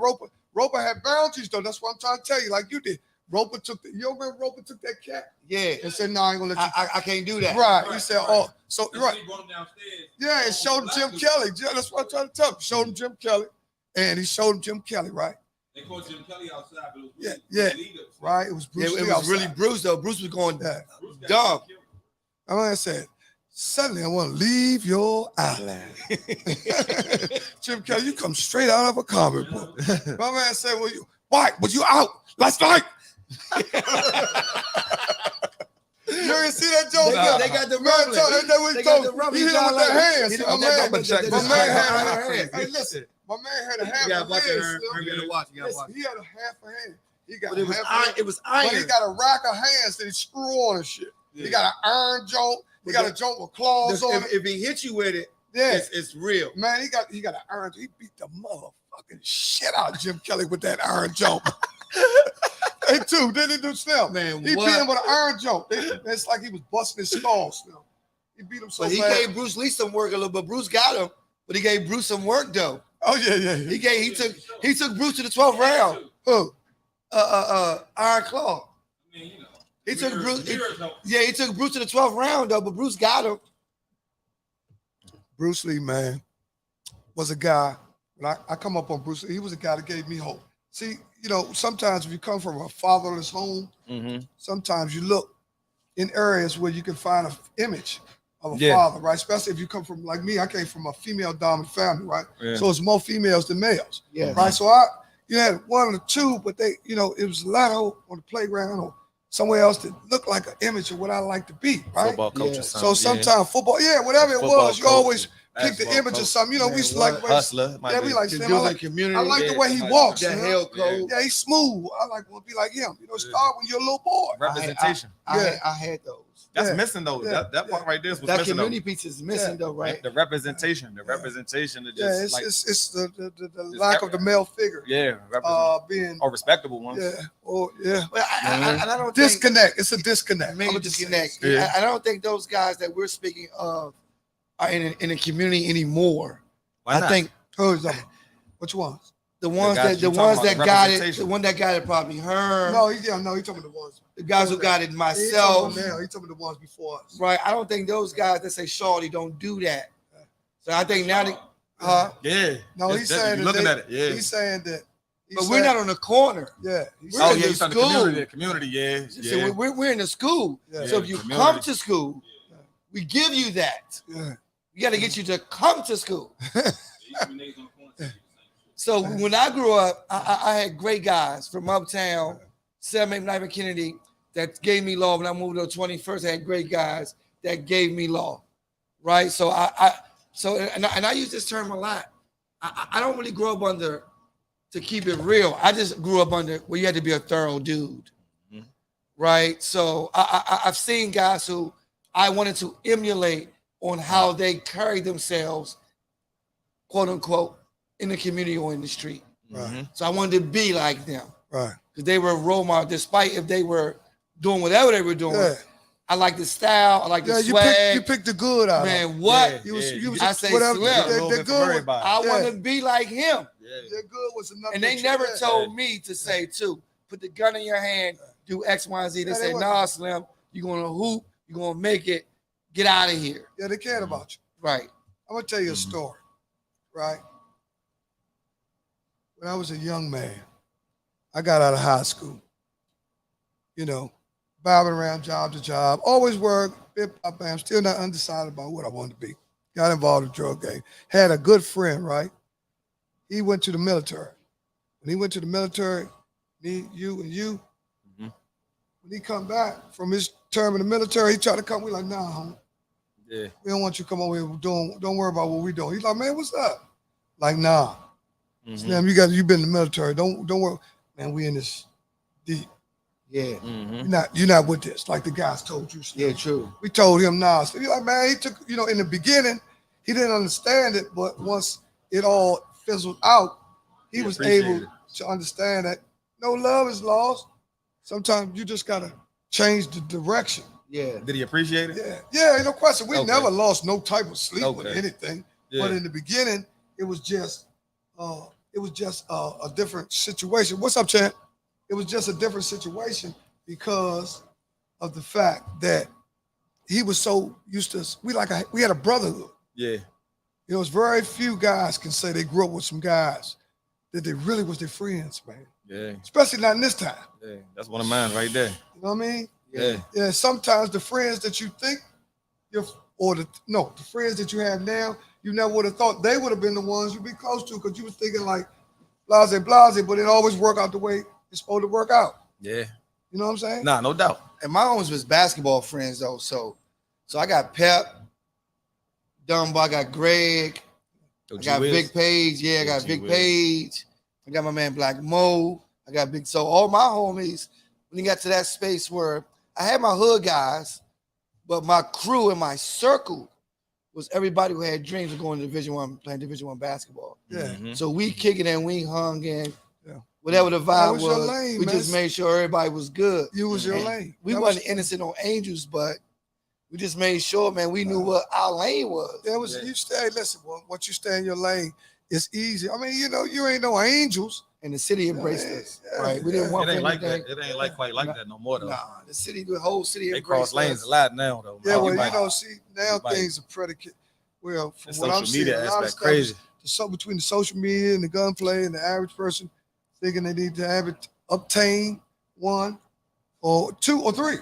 Roper had boundaries though. That's what I'm trying to tell you. Like you did. Roper took you remember Roper took that cat Yeah. and said, "No, I ain't gonna let you." I can't do that. Right. He Right, said, right. "Oh, so That's right." when he brought him downstairs. Yeah, and showed him Jim Kelly. Yeah, that's what I'm trying to tell him. Showed him Jim Kelly, and he showed him Jim Kelly. Right. They called Jim Kelly outside, but it was Yeah, really yeah. illegal. Right. It was Yeah, Bruce it Lee was outside. really Bruce though. Bruce was going Yeah. Bruce got dumb. killed. I mean, I said, suddenly I want to leave your island. Jim Kelly, you come straight out of a comic book. My man said, why? Was you out last night? You didn't see that joke? They got the Man, rumbling. that's what They he got told the me. rumbling. He hit him with the hands. He See, hit my him with man, that- check that- this my that- man that- had that- a that- Hey, listen. My man had a You half gotta a watch hand. it, still. Herm. You gotta watch it. You gotta Listen, watch he had a half a hand. He got But it was half a iron. hand. It was But he iron. got a rack of hands that he screw on and shit. He got an iron joint. He got a joint with claws on it. If he hit you with it, Yeah. it's real. Man, he got an iron. He beat the motherfucking shit out of Jim Kelly with that iron joke. They too. Didn't he do Slim? Man, He what? beat him with an iron joke. It's like he was busting his skull. Slim. He beat him so But he bad. gave Bruce Lee some work a little bit. Bruce got him, but he gave Bruce some work though. Oh yeah. He took Bruce to the 12th round. Who? Iron Claw. I mean, you know. He took Bruce. Mirrors don't- He took Bruce to the 12th round though, but Bruce got him. Bruce Lee, man, was a guy. When I come up on Bruce Lee, he was a guy that gave me hope. See, you know, sometimes if you come from a fatherless home, sometimes you look in areas where you can find an image of a father, right? Especially if you come from, like me, I came from a female dominant family, right? Yeah. So it's more females than males, Yeah. right? So you had one or two, but they, you know, it was a lot of on the playground or somewhere else that looked like an image of what I like to be, right? Football coach Yeah. or So something. sometimes football, whatever it Football was, you coach, always pick the basketball image of coach. something. You know, we used to Man, like, Hustler. might yeah, be. we like To Slim. do I the like community. I like Yeah, the way he somebody- walks. the man. hell code. Yeah, he's smooth. I like want to be like him. You know, start when you're a little boy. representation. Yeah. I had those. That's Yeah. missing though. Yeah. That part right there was That missing though. community piece is missing though, right? The representation. The representation of Yeah, just it's like it's the lack of the male figure. Being respectable ones. yeah, yeah. But I don't think Disconnect. It's a disconnect. maybe I'ma just say disconnect. this. Yeah. I don't think those guys that we're speaking of are in the community anymore. Why I not? think Who's that? Which ones? the ones guys that you talking about, got it, representation. the one that got it probably her. No, he talking about the ones. The guys who got it, He myself, talking about the ones before us. right? I don't think those guys that say Shawty don't do that. So I think now that, Yeah. No, It's he's that- saying you that looking at it. Yeah. He's saying that. but we're not on the corner. Yeah. He's We're Oh in yeah, the you talking school. the community. Yeah. So Yeah. we're in the school. Yeah. So if you community. come to school, we give you that. Yeah. We got to get you to come to school. They used to be niggas on the corner saying the same shit. So when I grew up, I had great guys from uptown, 7 8 Kennedy, that gave me law. When I moved to 21st, I had great guys that gave me law, right? So I use this term a lot. I don't really grow up under, to keep it real. I just grew up under where you had to be a thorough dude, right? So I've seen guys who I wanted to emulate on how they carry themselves, quote unquote, in the community or in the street. Right. So I wanted to be like them. Right. Because they were a role model, despite if they were doing whatever they were doing. Yeah. I like the style. I like the Yeah, swag. you picked the good out of it. Man, what? Yeah, You was I say whatever. Slim. The good. I want to be like him. The good was enough. And they never told me to say, too, put the gun in your hand, do X, Y, and Z. They Yeah, they say, wasn't. nah, Slim, you're going to hoop, you're going to make it, get out of here. Yeah, they cared about you. Right. I'm gonna tell you a story, right? When I was a young man, I got out of high school. You know, bobbing around job to job, always work. I'm still not undecided about what I wanted to be. Got involved in drug gang. Had a good friend, right? He went to the military. When he went to the military, me, you, and you. When he come back from his term in the military, he tried to come. We like, nah, homie. Yeah. We don't want you to come over here doing. Don't worry about what we doing. He's like, man, what's up? Like, nah. Slim, you've been in the military. Don't worry. Man, we in this deep. Yeah. You're not with this. Like the guys told you. Slim. Yeah, true. We told him nah. So he's like, man, he took, in the beginning, he didn't understand it, but once it all fizzled out, he was able to understand that no love is lost. Sometimes you just gotta change the direction. Yeah. Did he appreciate it? Yeah, no question. We Okay. never lost no type of sleep with Okay. anything. Yeah. But in the beginning, it was just a different situation. What's up, champ? It was just a different situation because of the fact that he was so used to us. We had a brotherhood. Yeah. It's very few guys can say they grew up with some guys that they really was their friends, man. Yeah. Especially not in this time. Yeah. That's one of mine right there. You know what I mean? Yeah. Yeah, sometimes the friends that you think the friends that you have now, you never would have thought they would have been the ones you'd be close to because you was thinking like blase, but it always work out the way it's supposed to work out. Yeah. You know what I'm saying? Nah, no doubt. And my homies was basketball friends, though. So I got Pep, Dumbo, I got Greg, I got Vic Page. Yeah, I got Vic Page. I got my man Black Mo. I got Big. So all my homies, when you got to that space where I had my hood guys, but my crew and my circle was everybody who had dreams of going to Division I, playing Division I basketball. Yeah. So we kicking and we hung and Yeah. whatever the vibe was your was, lane, we man. just made sure everybody was good. You was your And lane. We That wasn't was- innocent on angels, but we just made sure, man, we knew what our lane was. That was you stay. Listen, once you stay in your lane, it's easy. I mean, you ain't no angels. And the city embraced us, right? We didn't want It ain't for like anything. that. It ain't like quite like that no more though. Nah, the whole city They embraced cross lanes us. a lot now though. Yeah, well, Everybody. see, now Everybody. things are predicate. Well, The from what I'm social seeing, media a lot of aspect stuff crazy. between the social media and the gunplay and the average person thinking they need to have it obtain one or two or three.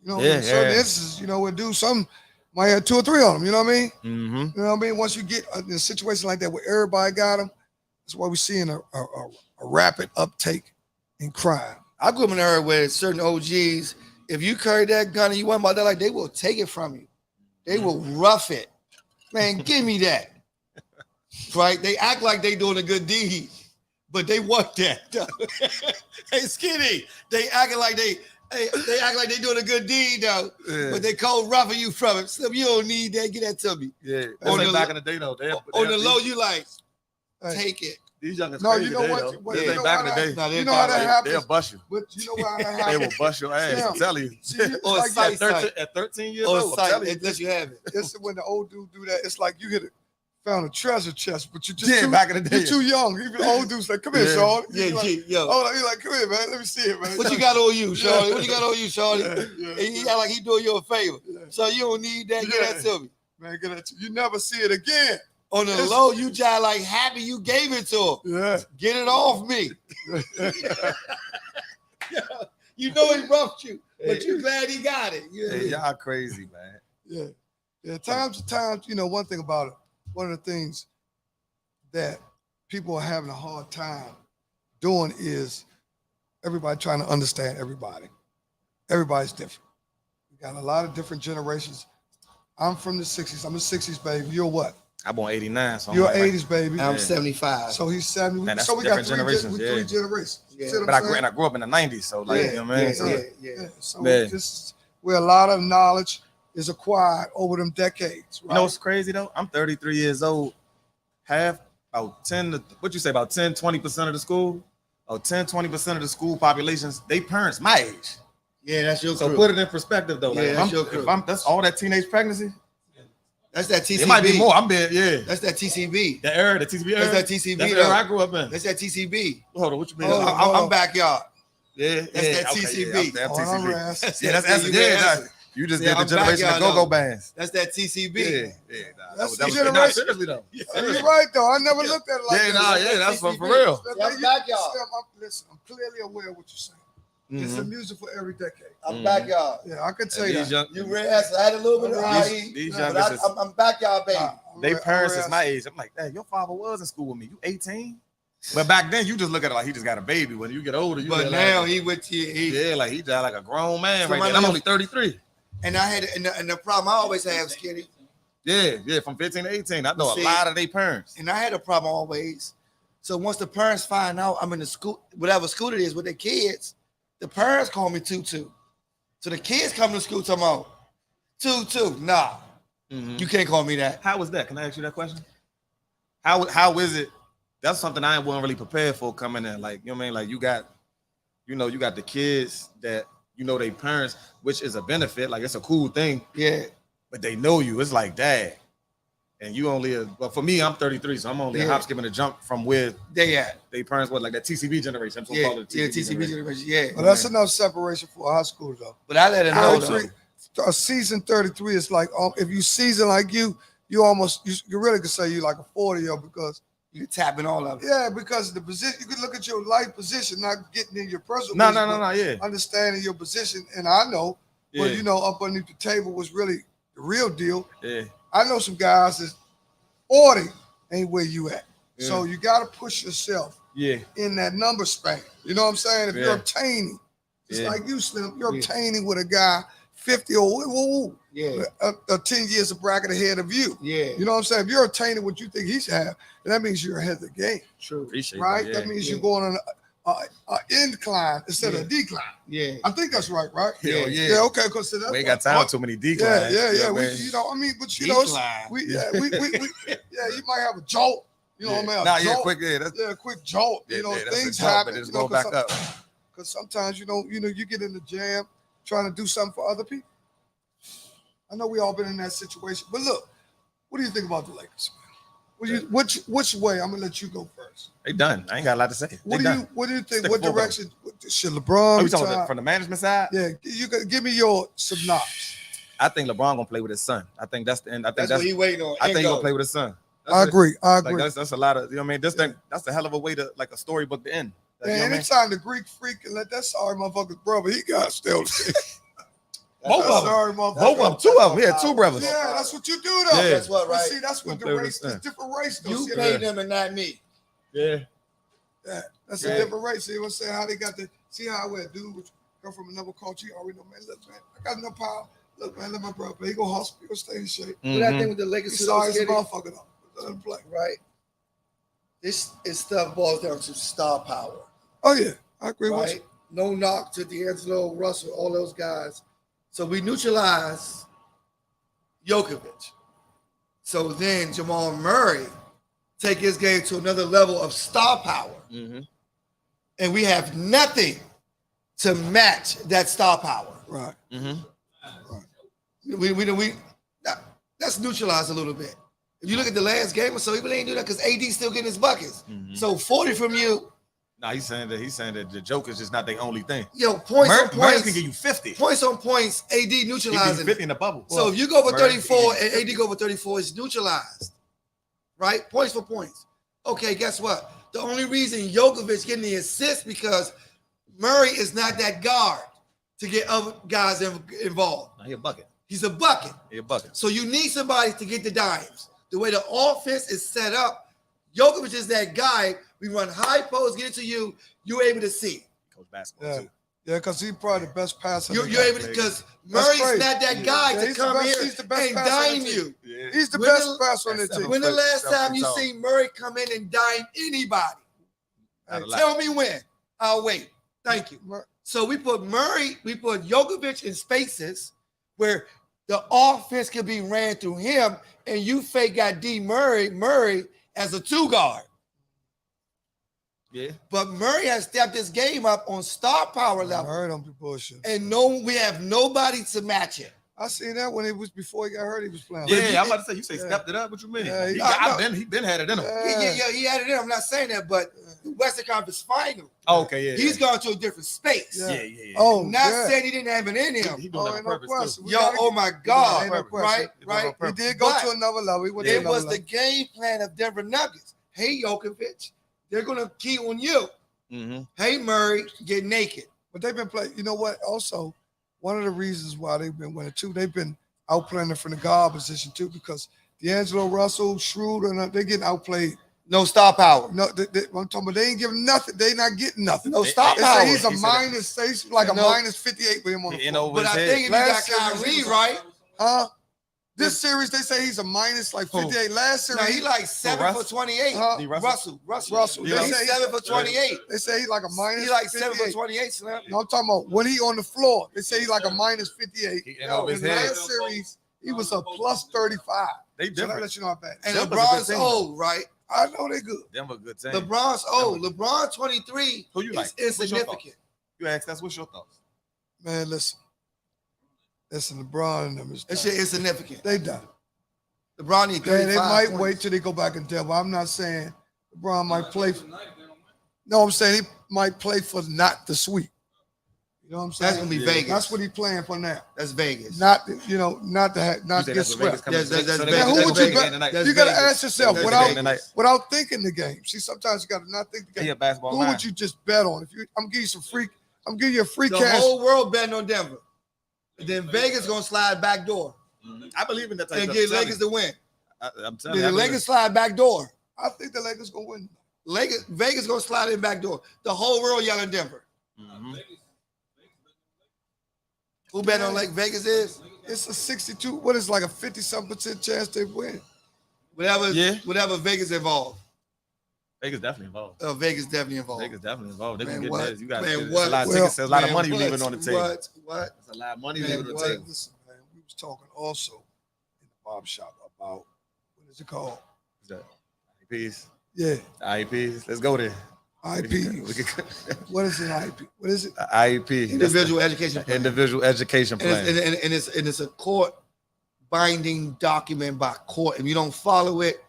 In certain instances, we'll do some might have two or three on them. You know what I mean? Mm-hmm. You know what I mean? Once you get in a situation like that where everybody got them, that's why we're seeing a rapid uptake in crime. I grew up in an era where certain OGs, if you carry that gun and you want about that, like they will take it from you. They will rough it. Man, give me that. Right? They act like they doing a good deed, but they want that. Hey, Skinny, they acting like they act like they doing a good deed though, but they cold roughing you from it. So you don't need that. Get that to me. Yeah. On That's the- like back in the day though. On the low, you like Hey. take it. These youngins No, crazy you know today, what? though. What- This you ain't know back how in the that- day. Nah, You know how that happens? They'll bust you. But you know why that They happens? will bust your ass. Slim. I'm telling you. See, it's On like site. At 13 years On old, I'm sight, telling you. unless you have it. it's when the old dude do that. It's like you found a treasure chest, but you just Yeah, too, back in the day. you're too young. Even the old dude's like, come here, Yeah. Sean. Yeah, He's like, yo. He's like, come here, man. Let me see it, man. What you got on you, Shorty? What you got on you, Shorty? Yeah. And he act like he doing you a favor. So you don't need that. Get that to me. Man, get that. You never see it again. On the It's- low, you just like happy you gave it to him. Yeah. Get it off me. You know he roughed you, but you glad he got it. You know what I Hey, mean? y'all crazy, man. Yeah. Times to times, one thing about it, one of the things that people are having a hard time doing is everybody trying to understand everybody. Everybody's different. We got a lot of different generations. I'm from the 60s. I'm a 60s baby. You're what? I born 89, so You're I'm like, 80s, baby. I'm Yeah. 75. So he's 70. Man, that's So we got different generations, yeah. 3 generations. Yeah. See what but I'm I saying? grew up in the 90s, so like, Yeah, you know what I mean? yeah, So, yeah. Yeah. So Yeah. this is where a lot of knowledge is acquired over them decades. Right? You know what's crazy though? I'm 33 years old. Half, about 10 to, what you say, about 10, 20% of the school, or 10, 20% of the school populations, they parents my age. Yeah, that's your So crew. put it in perspective though. Like, Yeah, if that's I'm, your crew. if I'm, that's all that teenage pregnancy. That's that TCB. It might be more. I'm being, yeah. That's that TCB. The era, the TCB era. That's that TCB. That's the era though. I grew up in. That's that TCB. Hold on, what you mean? Hold on. I'm backyard. Yeah, That's that TCB. Yeah, Oh, I'm TCB. rest. Yeah, that's You yeah. answer. Nah, you just Yeah, did the I'm generation of backyard, go-go though. bands. That's that TCB. Yeah. That's That the was generation. nah, seriously though. You're right, though. I never looked at it like Yeah, that. nah, yeah, that's for real. That's backyard. Listen, I'm clearly aware of what you're saying. It's the music for every decade. I'm backyard. Yeah, I could say And that. these young, You rest. I had a little bit of these but youngest, I'm backyard, baby. they parents is my age. I'm like, hey, your father was in school with me. You 18? But back then, you just look at it like he just got a baby. When you get older, you But get now like, he with you. yeah, like he died like a grown man So right my there. And I'm little- only 33. And I had and the problem I always have, Skinny, Yeah, from 15 to 18. I know See, a lot of their parents. and I had a problem always. So once the parents find out I'm in the school, whatever school it is with their kids, the parents call me Tutu. So the kids come to school talking about Tutu. Nah, you can't call me that. How was that? Can I ask you that question? How is it? That's something I wasn't really prepared for coming in. Like, you know what I mean? Like you got the kids that they parents, which is a benefit. Like it's a cool thing. Yeah. But they know you. It's like dad. And you only but for me, I'm 33, so I'm only a hop, skip, and a jump from where They at. they parents was like that TCB generation. I'm Yeah, call it yeah, TCB TCB generation. Yeah. But that's enough separation for a high school, though. But I let it know though. 33, a season 33 is like, if you season like you almost, you really could say you like a 40-year-old because, You tapping all of it. yeah, because the position, you can look at your life position, not getting in your personal No, business, but yeah. understanding your position. And I know, but up underneath the table was really the real deal. Yeah. I know some guys that 40 ain't where you at. So you got to push yourself Yeah. in that number span. You know what I'm saying? If you're Yeah. obtaining, it's Yeah. like you, Slim, you're obtaining with a guy 50 or Yeah. 10 years of bracket ahead of you. Yeah. You know what I'm saying? If you're obtaining what you think he should have, then that means you're ahead of the game, True. Appreciate right? that. That means you're going on an incline instead of a decline. Yeah. I think that's right? Yeah. Yeah, okay, because that's We ain't got time for too many declines. Yeah. You know what I We, mean? I mean, but you know, Decline. we you might have a jolt. You know what I mean? A Nah, jolt. quick, that's Yeah, a quick jolt. yeah, You know, that's things a jump, happen. but it's You know, going back up. because sometimes you get in the jam trying to do something for other people. I know we all been in that situation, but look, what do you think about the Lakers? Which way? I'm gonna let you go first. They done. I ain't got a lot to say. What do you think? Stick What forward. direction should LeBron? Are we talking retire? from the management side? Yeah, you can give me your synopsis. I think LeBron gonna play with his son. I think that's the end. I think That's what he waiting on. I think he Ingo. gonna play with his son. That's I what- agree. Like that's a lot of, you know what I mean? This thing, that's a hell of a way to, like, a storybook to end. Like, you know Man, what I mean? anytime the Greek freak can let that sorry motherfucker's brother, he got still. Both of them. Sorry motherfucker. Both of them. Two of them. Yeah, two brothers. Yeah, that's what you do though. Yeah. That's what, But right? see, that's what the Play with race, his it's different race though. You See, paid them and not me. Yeah. Yeah, that's Yeah. a different race. See what I'm saying? How they got the see how I wear dude with come from another culture. You already know, man. Look, man, I got no power. Look, man, let my brother play. He go hustle, he go stay in shape. What I Mhm. think with the He Lakers too, sorry as a Skinny, motherfucker though. Let him play. right? This stuff boils down to star power, Oh yeah, I agree with you. right? No knock to D'Angelo, Russell, all those guys. So we neutralize Jokovic. So then Jamal Murray take his game to another level of star power, Mhm. and we have nothing to match that star power. Right. Mhm. That's neutralized a little bit. If you look at the last game or so, he really ain't do that because AD's still getting his buckets. Mhm. So 40 from you, Nah, he's saying that the joke is just not the only thing. yo, points on Murray points, can give you 50. points on points, AD He can give you neutralizing. 50 in the bubble. So if you go over Murray, 34 he- and AD go over 34, it's neutralized, right? Points for points. Okay, guess what? The only reason Jokovic getting the assist because Murray is not that guard to get other guys involved. Nah, he a bucket. He's a bucket. He a bucket. So you need somebody to get the dimes. The way the offense is set up, Jokovic is that guy. We run high post, get it to you. You're able to see. Coach basketball Yeah. too. Yeah, because he's probably the best passer. You're they got. able to because Murray's crazy. not that guy Yeah, to he's the come best- here he's the best and passer on dime the you. Yeah. He's the When best the- passer on the That's team. When the last time you Self-control. seen Murray come in and dime anybody? Not a lot. Tell me when. I'll wait. Thank you. So we put Jokovic in spaces where the offense can be ran through him, and you fake got Murray as a 2 guard. Yeah. But Murray has stepped his game up on star power level, Murray don't be bullshit. and we have nobody to match it. I seen that when before he got hurt, he was playing. Yeah, I'm about to say, you say Yeah. stepped it up. What you mean? Yeah, He been had it in him. Yeah, he had it in. I'm not saying that, but the Western Conference Final, Oh, okay, yeah. he's gone to a different space. Yeah. Yeah. Oh, Not yeah. saying he didn't have it in him. He doing that Oh, on no purpose, question. too. Yo, oh my God, Ain't no question. right, He doing it on right. He purpose. did go But to another level. He went to It another was the level. game plan of Denver Nuggets. Hey, Jokovic, they're gonna key on you. Mm-hmm. Hey, Murray, get naked. But they've been playing. You know what? Also, one of the reasons why they've been winning too, they've been outplaying them from the guard position too, because D'Angelo Russell, Schroeder, they're getting outplayed. No star power. No, I'm talking about they ain't giving nothing. They not getting nothing. No star They power. say he's a He said minus, he's like a No. minus 58 with him on the In floor. over But his I head. think if you got Last series, Kyrie, he was- right? This series, they say he's a minus like 58. Last Now series, he like 7 Russ? for 28. Huh? Russell. Russell. Yeah. He's They say 7 for 28. they say he's like a minus He like 7 for 58. 28, Slim. No, I'm talking about when he on the floor. They say he's like a minus 58. He in over his In head. last series, he was a plus 35. They So that different. lets you know how bad. And Denver's a LeBron's good team. old, right? I know they good. Them a good team. LeBron's old. LeBron 23 Who you like? is What's your insignificant. You asked us, what's your thoughts? Man, listen, LeBron and them is That done. shit insignificant. They done. LeBron need 35 They might points. wait till they go back in Denver. I'm not saying LeBron might play. No, I'm saying he might play for not the sweep. You know what I'm saying? That's gonna be Yeah. Vegas. That's what he's playing for now. That's Vegas. Not not to not You get say that's what Vegas swept. coming Yes, to. that's So Vegas. they- Who that's would you Vegas bet? tonight. That's You gotta Vegas. ask yourself That's without Vegas. tonight. without thinking the game. See, sometimes you gotta not think the He game. a basketball Who mind. would you just bet on? If you, I'm giving you some free. I'm giving you a free The cash. whole world betting on Denver. And then Vegas gonna slide back door I believe in that type and of get stuff. Lakers to win. I'm telling you. Then the Lakers slide back door. I think the Lakers gonna win. Vegas gonna slide in back door. The whole world yelling Denver. Mm-hmm. Who betting on Lake Vegas is? It's a 62. What is like a 50-something% chance they win? Whatever Vegas involved. Vegas definitely involved. Vegas definitely involved. Vegas definitely involved. They Man, can get what? that. You got Man, a what? lot of Well, tickets. There's a lot of Man, money what? leaving on the table. What? There's a lot of money Man, leaving on what? the table. Listen, man, we was talking also in the barber shop about what is it called? What's that? IEPs. Yeah, IEPs. Let's go there. IP. We can- What is an IP? What is it? IEP. Individual education plan. Individual education plan. And it's a court binding document by court. If you don't follow it,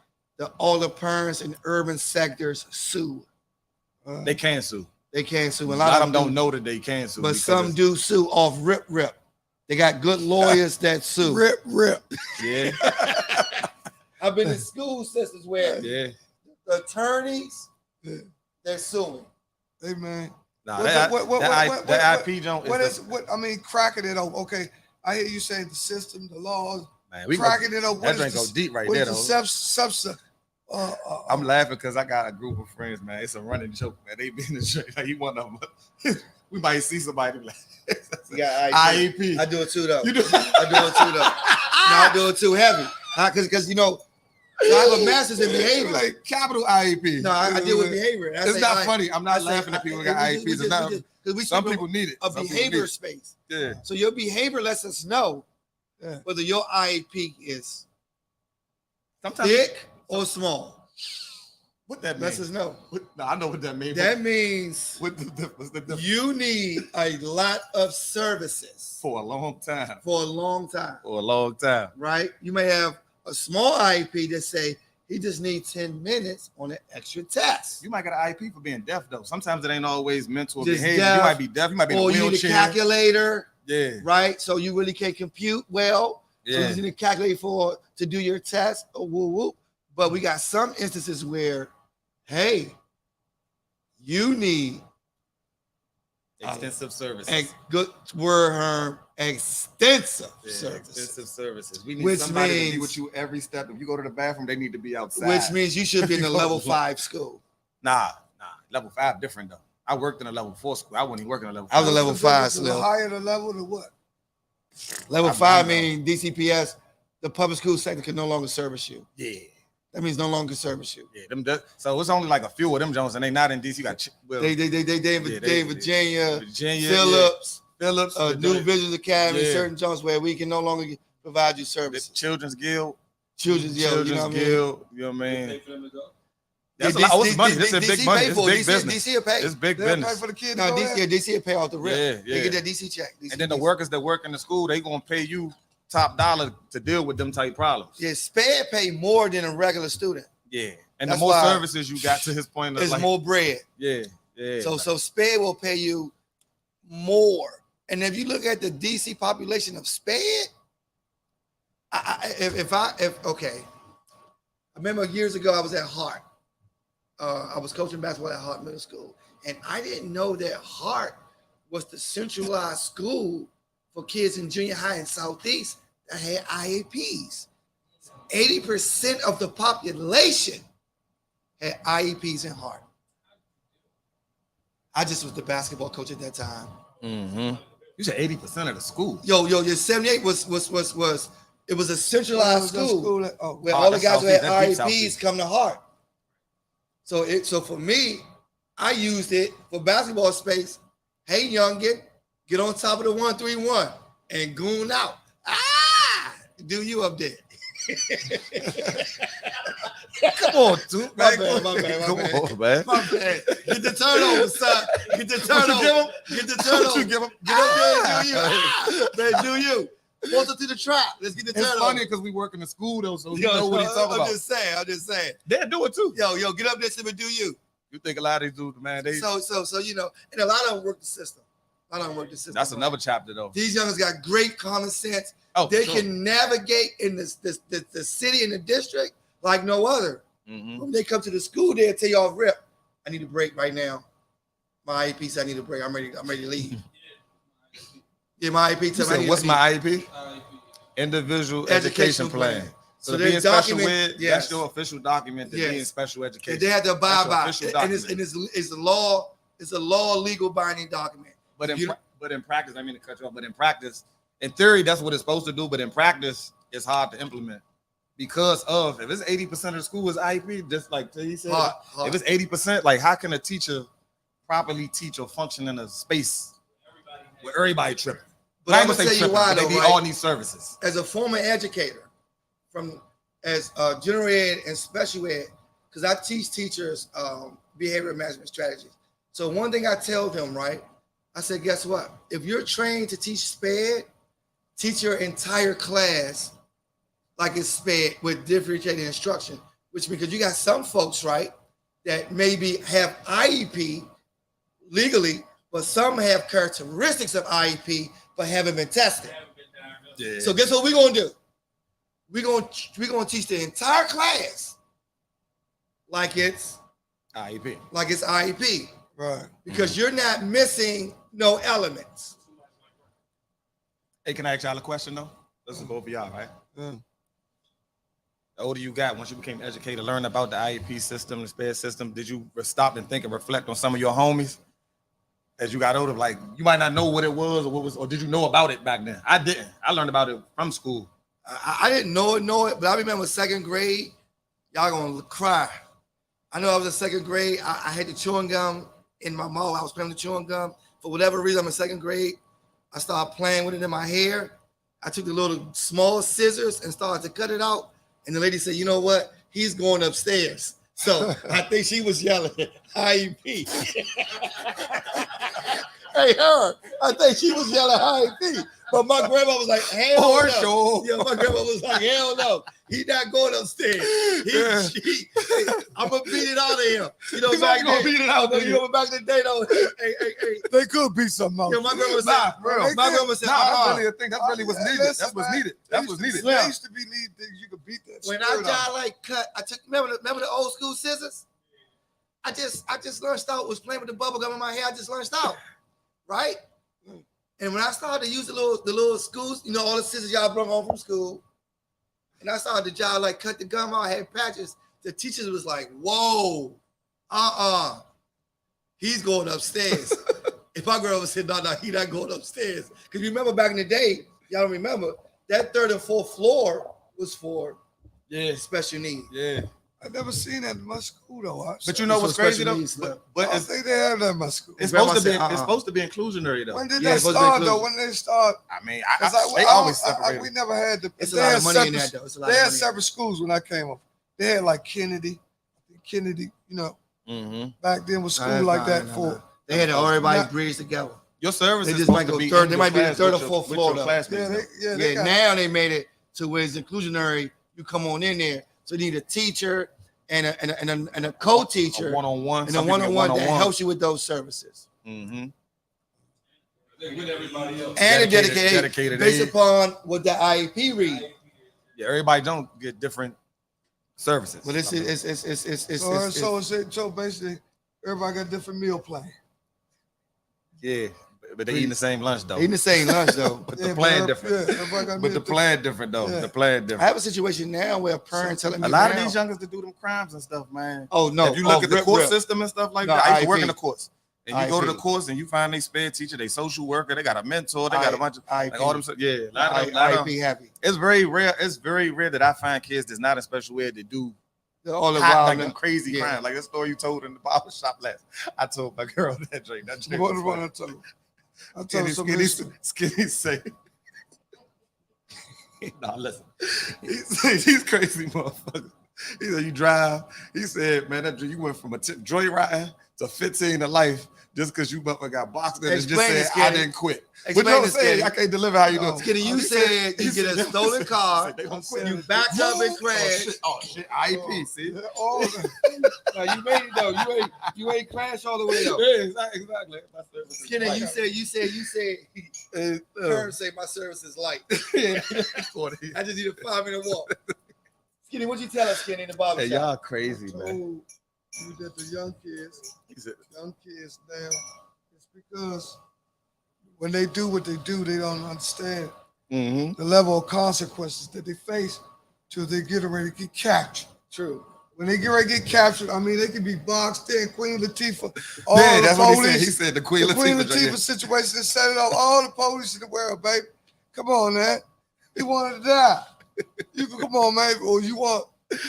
all the parents in urban sectors sue. They can sue. They can't sue. A lot of them don't know that they can sue. But because some it's- do sue off rip. They got good lawyers that sue. Rip. Yeah, I've been in school systems where yeah. the attorneys Yeah. they're suing. Hey man, Nah, What- that what- that IP joint what is is what? I mean, cracking it up. Okay, I hear you saying the system, the laws, man. We cracking it up. that drink go deep right what there is though. the substance? I'm laughing because I got a group of friends, man. It's a running joke, man. They be in the drink. Like, you one of them. We might see somebody like You got IEP. I do it too though. You do. I do it too though. No, I do it too heavy. Because you know, I have a master's in behavior. Like capital IEP. No, I deal with behavior. I It's say, not like, funny. I'm I not say, laughing at people who got IEPs. It's not. Because Some people need it. a Some people behavior need it. space. Yeah. So your behavior lets us know Yeah. whether your IEP is Sometimes thick or small. what that Lets means. us know. No, I know what that means. That means What the difference? you need a lot of services For a long time. for a long time, For a long time. right? You may have a small IEP that say he just needs 10 minutes on an extra test. You might get an IP for being deaf though. Sometimes it ain't always mental Just behavior. deaf, You might be deaf. You might be in a Or you need a wheelchair. calculator, Yeah. right? So you really can't compute well. So Yeah. you need to calculate to do your test. Or whoop. But we got some instances where, hey, you need Extensive services. a good word, extensive Yeah, services. extensive services. We need Which somebody to be means- with you every step. If you go to the bathroom, they need to be outside. Which means you should be in a level 5 school. Nah. Level 5 different though. I worked in a level 4 school. I wasn't even working in a level I was a 5. level 5, The Slim. higher the level, the what? Level I 5 know. means DCPS, the public school sector can no longer service you. Yeah. That means no longer service you. Yeah, so it's only like a few of them Jones, and they not in DC. You got They in Virginia, Virginia, Phillips, New New Visions Academy, Yeah. certain jobs where we can no longer provide you the services. Children's Guild, Children's Guild, you know what I mean? Guild. You know what I Pay mean? for them to go. That's a lot. Oh, it's money. This is big DC money. pay It's for it. big business. DC will pay. It's big They'll pay business. for the kids. No, to go DC, there? DC will pay off the rip. Yeah. They get that DC check. And then the workers that work in the school, they gonna pay you top dollar to deal with them type problems. Yeah, SPED pay more than a regular student. Yeah. And That's the more why services you got, to his point, It's like, more bread. Yeah. So SPED will pay you more. And if you look at the DC population of SPED, I remember years ago I was at Hart. I was coaching basketball at Hart Middle School, and I didn't know that Hart was the centralized school for kids in junior high in Southeast that had IEPs. 80% of the population had IEPs in Hart. I just was the basketball coach at that time. Mm-hmm. You said 80% of the school. Your 78 was it was a centralized school where Oh, all the that's guys who had Southeast. That's deep IEPs Southeast. come to Hart. So for me, I used it for basketball space. Hey, youngin, get on top of the 131 and goon out. Do you up there? Come on, dude. My bad. Come on, man. My bad. Get the turnover, son. Get the turnover. Get the turnover. Give him? Get up there and do you. Man, do you. Post it to the trap. Let's get the It's turnover. funny because we work in the school though, so you know what he's talking about. I'm just saying. They'll do it too. Yo, get up there and do you. You think a lot of these dudes, man, they So you know, and a lot of them work the system. that's another chapter though. These youngers got great common sense. Oh, They sure. can navigate in the city and the district like no other. Mhm. When they come to the school, they'll tell you off rip, I need a break right now. My IEP said I need a break. I'm ready to leave. Yeah, my IEP You said I said, need what's to my IEP? IEP. Individual Education education plan. plan. So, So to they be in special document- ed, yes. that's your official document to be in Yes. special education. They have to abide That's an by official it. And document. it's a law. It's a law legal binding document. But in You- practice, I mean to cut you off, but in practice, in theory, that's what it's supposed to do. But in practice, it's hard to implement because of if it's 80% of the school is IEP, just like he said, Hard. if it's 80%, like how can a teacher properly teach or function in a space where everybody tripping? But I'm gonna tell you why they though, need right? all these services. As a former educator, as general ed and special ed, because I teach teachers behavior management strategies. So one thing I tell them, right? I said, guess what? If you're trained to teach SPED, teach your entire class like it's SPED with differentiated instruction, which means because you got some folks, right, that maybe have IEP legally, but some have characteristics of IEP but haven't been tested. Yeah. So guess what we're gonna do? We're gonna teach the entire class like it's IEP. IEP, Right. because you're not missing no elements. Hey, can I ask y'all a question though? This is both of y'all, right? Yeah. The older you got, once you became an educator, learn about the IEP system, the SPED system, did you stop and think and reflect on some of your homies as you got older? Like you might not know what it was or did you know about it back then? I didn't. I learned about it from school. I didn't know it, but I remember second grade. Y'all gonna cry. I know I was in second grade. I had the chewing gum in my mouth. I was playing with the chewing gum. For whatever reason, I'm in second grade. I started playing with it in my hair. I took the little small scissors and started to cut it out. And the lady said, you know what? He's going upstairs. So I think she was yelling, IEP. Hey, her. I think she was yelling IEP. But my grandma was like, hell For no. sure. Yeah, my grandma was like, hell no. He not going upstairs. I'm going to beat it out of him. You know, He's back not gonna then, beat it out of you you. know, back in the day, though, hey. They could be something else. Yeah, my grandma said, Nah, bro. my grandma said, That's really a thing. That's really what's needed. Listen, That's what's man. needed. That's what's needed. There used to be neat things you could beat that. when I spirit out. got like cut, I took remember the old school scissors. I just launched out, was playing with the bubble gum in my hair. I just launched out, right? And when I started to use the little schools, you know, all the scissors y'all brought home from school, and I started to job like cut the gum out, I had patches. The teachers was like, "Whoa, he's going upstairs." If my girl was saying, "No, he not going upstairs," because you remember back in the day, y'all don't remember that third and fourth floor was for Yeah, special needs. yeah. I never seen that in my school though. But you know So what's crazy special though? needs stuff. I But don't it's think they have that in my school. it's Grandma supposed to be said, it's supposed to be inclusionary though. When did Yeah, that it's supposed to be start though? inclusive. When they start? I mean, Cause they always separated. we never had the. It's a they lot had of money in separate- that though. It's a lot They of had money. separate schools when I came up. They had like Kennedy, you know, Mm-hmm. back then was Nah, school that's like not- that nah, for. nah. They had everybody Not- bridge together. Your service They is just supposed might to go be third. in They your might be the class third or with fourth your floor though. classmates, Yeah, though. yeah, Yeah, they got, now they made it to where it's inclusionary. You come on in there, so you need a teacher and a co-teacher A one-on-one, and a one-on-one that helps you with those services. Mm-hmm. They with everybody else. And Dedicated based aid. upon what the IEP read. Yeah, everybody don't get different services. But it's so basically everybody got different meal plan. yeah, but they eating the same lunch though. eating the same lunch though. But the plan different. Yeah, everybody got But meal the plan different though. Yeah. The plan I different. have a situation now where a parent telling me A lot of now- these youngers that do them crimes and stuff, man. Oh no! If you look at the rip, court rip. system and stuff like No, that, I used to work IEP. in the courts. And you go to the IEP. courts and you find they sped teacher, they social worker, they got a mentor, they got a bunch of IEP. like all them. Yeah, a lot of them. IEP happy. It's very rare. It's very rare that I find kids that's not in special ed that do All the hot, while, like them crazy yeah. crimes. Like that story you told in the barber shop last. I told my girl that drink. That drink. What was what funny. I told you? I told you Skinny, something. skinny say. Nah, listen. He's crazy, motherfucker. He said, you drive. He said, man, that you went from a joy riding to 15 to life just because you motherfucker got boxed in and just Explain said, this, I Skinny. didn't quit. But Explain you know this, what I'm saying? Skinny. I can't deliver how you do. Skinny, you He said you he get a said- stolen car, They gonna quit. you backed up and crashed. Oh shit, IEP, see? Yeah, all that. No, you made it though. You ain't crashed all the way though. Yeah, exactly. My service is Skinny, light. you said. Parents say my service is light. Yeah. I just need a 5-minute walk. Skinny, what you tell us, Skinny, in the barber Hey, shop? y'all crazy, man. Told you that the young kids now, it's because when they do what they do, they don't understand Mm-hmm. the level of consequences that they face till they get ready to get captured. True. When they get ready to get captured, I mean, they could be boxed in. Queen Latifah, all Yeah, the that's what he said. police, He said the Queen the Queen Latifah. Latifah yeah. situation that set it off. All the police in the world, baby. Come on, man. He wanted to die. You can come on, man. Or you want,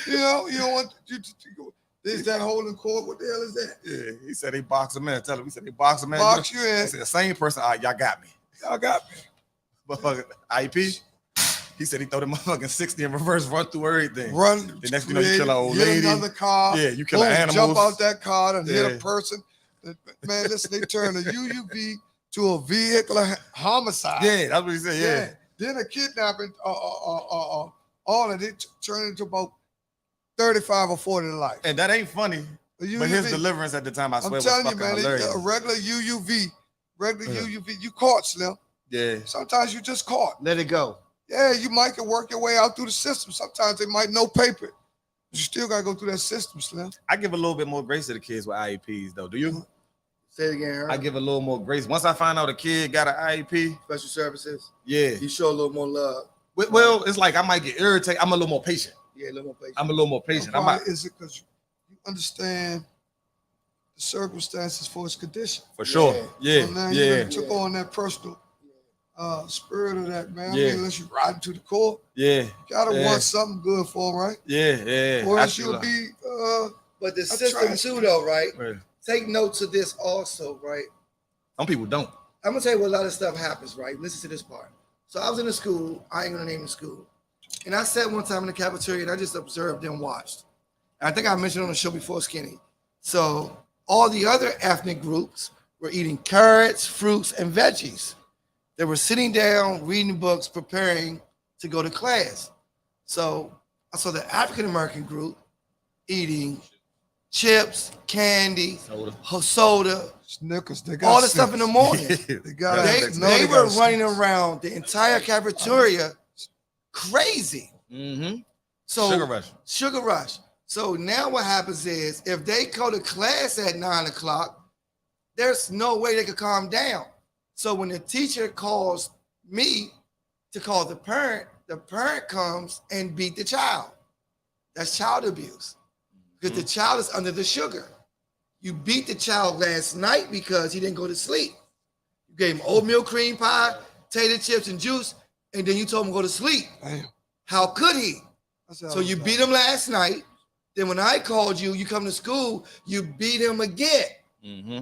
you don't want you to go. There's that holding court. What the hell is that? Yeah, he said they box him in. Tell him, he said they box him in. Box you in. He said the same person. Y'all got me. Y'all got me. Motherfucker, IEP. He said he throw the motherfucking 60 in reverse, run through everything. Run. The next thing you know, you kill an old hit lady. another car. Yeah, you kill boom, an animal. Jump out that car and hit Yeah. a person. Man, listen, they turn a UUV to a vehicular homicide. Yeah, that's what he said. Yeah. Then a kidnapping, all of it turned into about 35 or 40 to life. And that ain't funny. A But his UUV. deliverance at the time, I swear, I'm was telling you, fucking man, hilarious. a regular UUV, Yeah. you caught, Slim. Yeah. Sometimes you just caught. Let it go. Yeah, you might can work your way out through the system. Sometimes they might no paper. You still gotta go through that system, Slim. I give a little bit more grace to the kids with IEPs, though. Do you? Say it again, Aaron. I give a little more grace. Once I find out a kid got an IEP, Special services. yeah. You show a little more love. Well, it's like I might get irritated. I'm a little more patient. Yeah, a little more patient. I'm a little more patient. I Why might, is it because you understand the circumstances for his condition? for sure. Yeah, So now you yeah, done took on that personal spirit of that, man. Yeah. I mean, unless you ride to the court, yeah, you gotta Yeah. want something good for him, right? yeah. Or I else you'll feel be But the I system tried. too, though, right? like- Take notes of this also, right? Some people don't. I'm gonna tell you what a lot of stuff happens, right? Listen to this part. So I was in a school, I ain't gonna name the school. And I sat one time in the cafeteria and I just observed and watched. And I think I mentioned on the show before, Skinny. So all the other ethnic groups were eating carrots, fruits, and veggies. They were sitting down, reading books, preparing to go to class. So I saw the African American group eating chips, candy, soda, Snickers. They got all the stuff in the morning. They got They, it. No, they got were it. running around the entire cafeteria crazy. Mm-hmm. So Sugar rush. Sugar rush. So now what happens is if they go to class at 9 o'clock, there's no way they could calm down. So when the teacher calls me to call the parent comes and beat the child. That's child abuse. Because the child is under the sugar. You beat the child last night because he didn't go to sleep. You gave him oatmeal cream pie, tater chips, and juice, and then you told him to go to sleep. Damn. How could he? I said, So you beat him last night. Then when I called you, you come to school, you beat him again. Mm-hmm.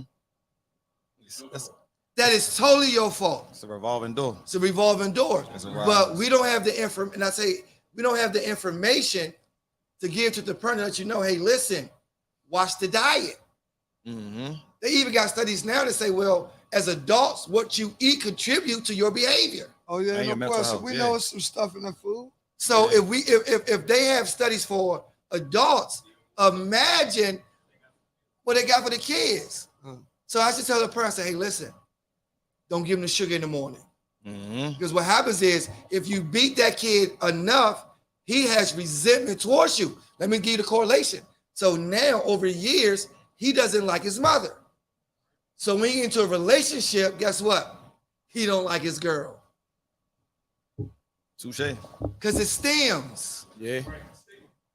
That is totally your fault. It's a revolving door. It's a revolving door. It's a ride. But we don't have the information. And I say we don't have the information to give to the person that you know, hey, listen, watch the diet. Mm-hmm. They even got studies now that say, well, as adults, what you eat contribute to your behavior. Oh yeah, And your no mental question. health, We yeah. know it's some stuff in the food. So Yeah. if they have studies for adults, imagine what they got for the kids. So I should tell the person, hey, listen, don't give them the sugar in the morning. Mm-hmm. Because what happens is if you beat that kid enough, he has resentment towards you. Let me give you the correlation. So now over years, he doesn't like his mother. So when you get into a relationship, guess what? He don't like his girl. Touche. Because it stems. Yeah.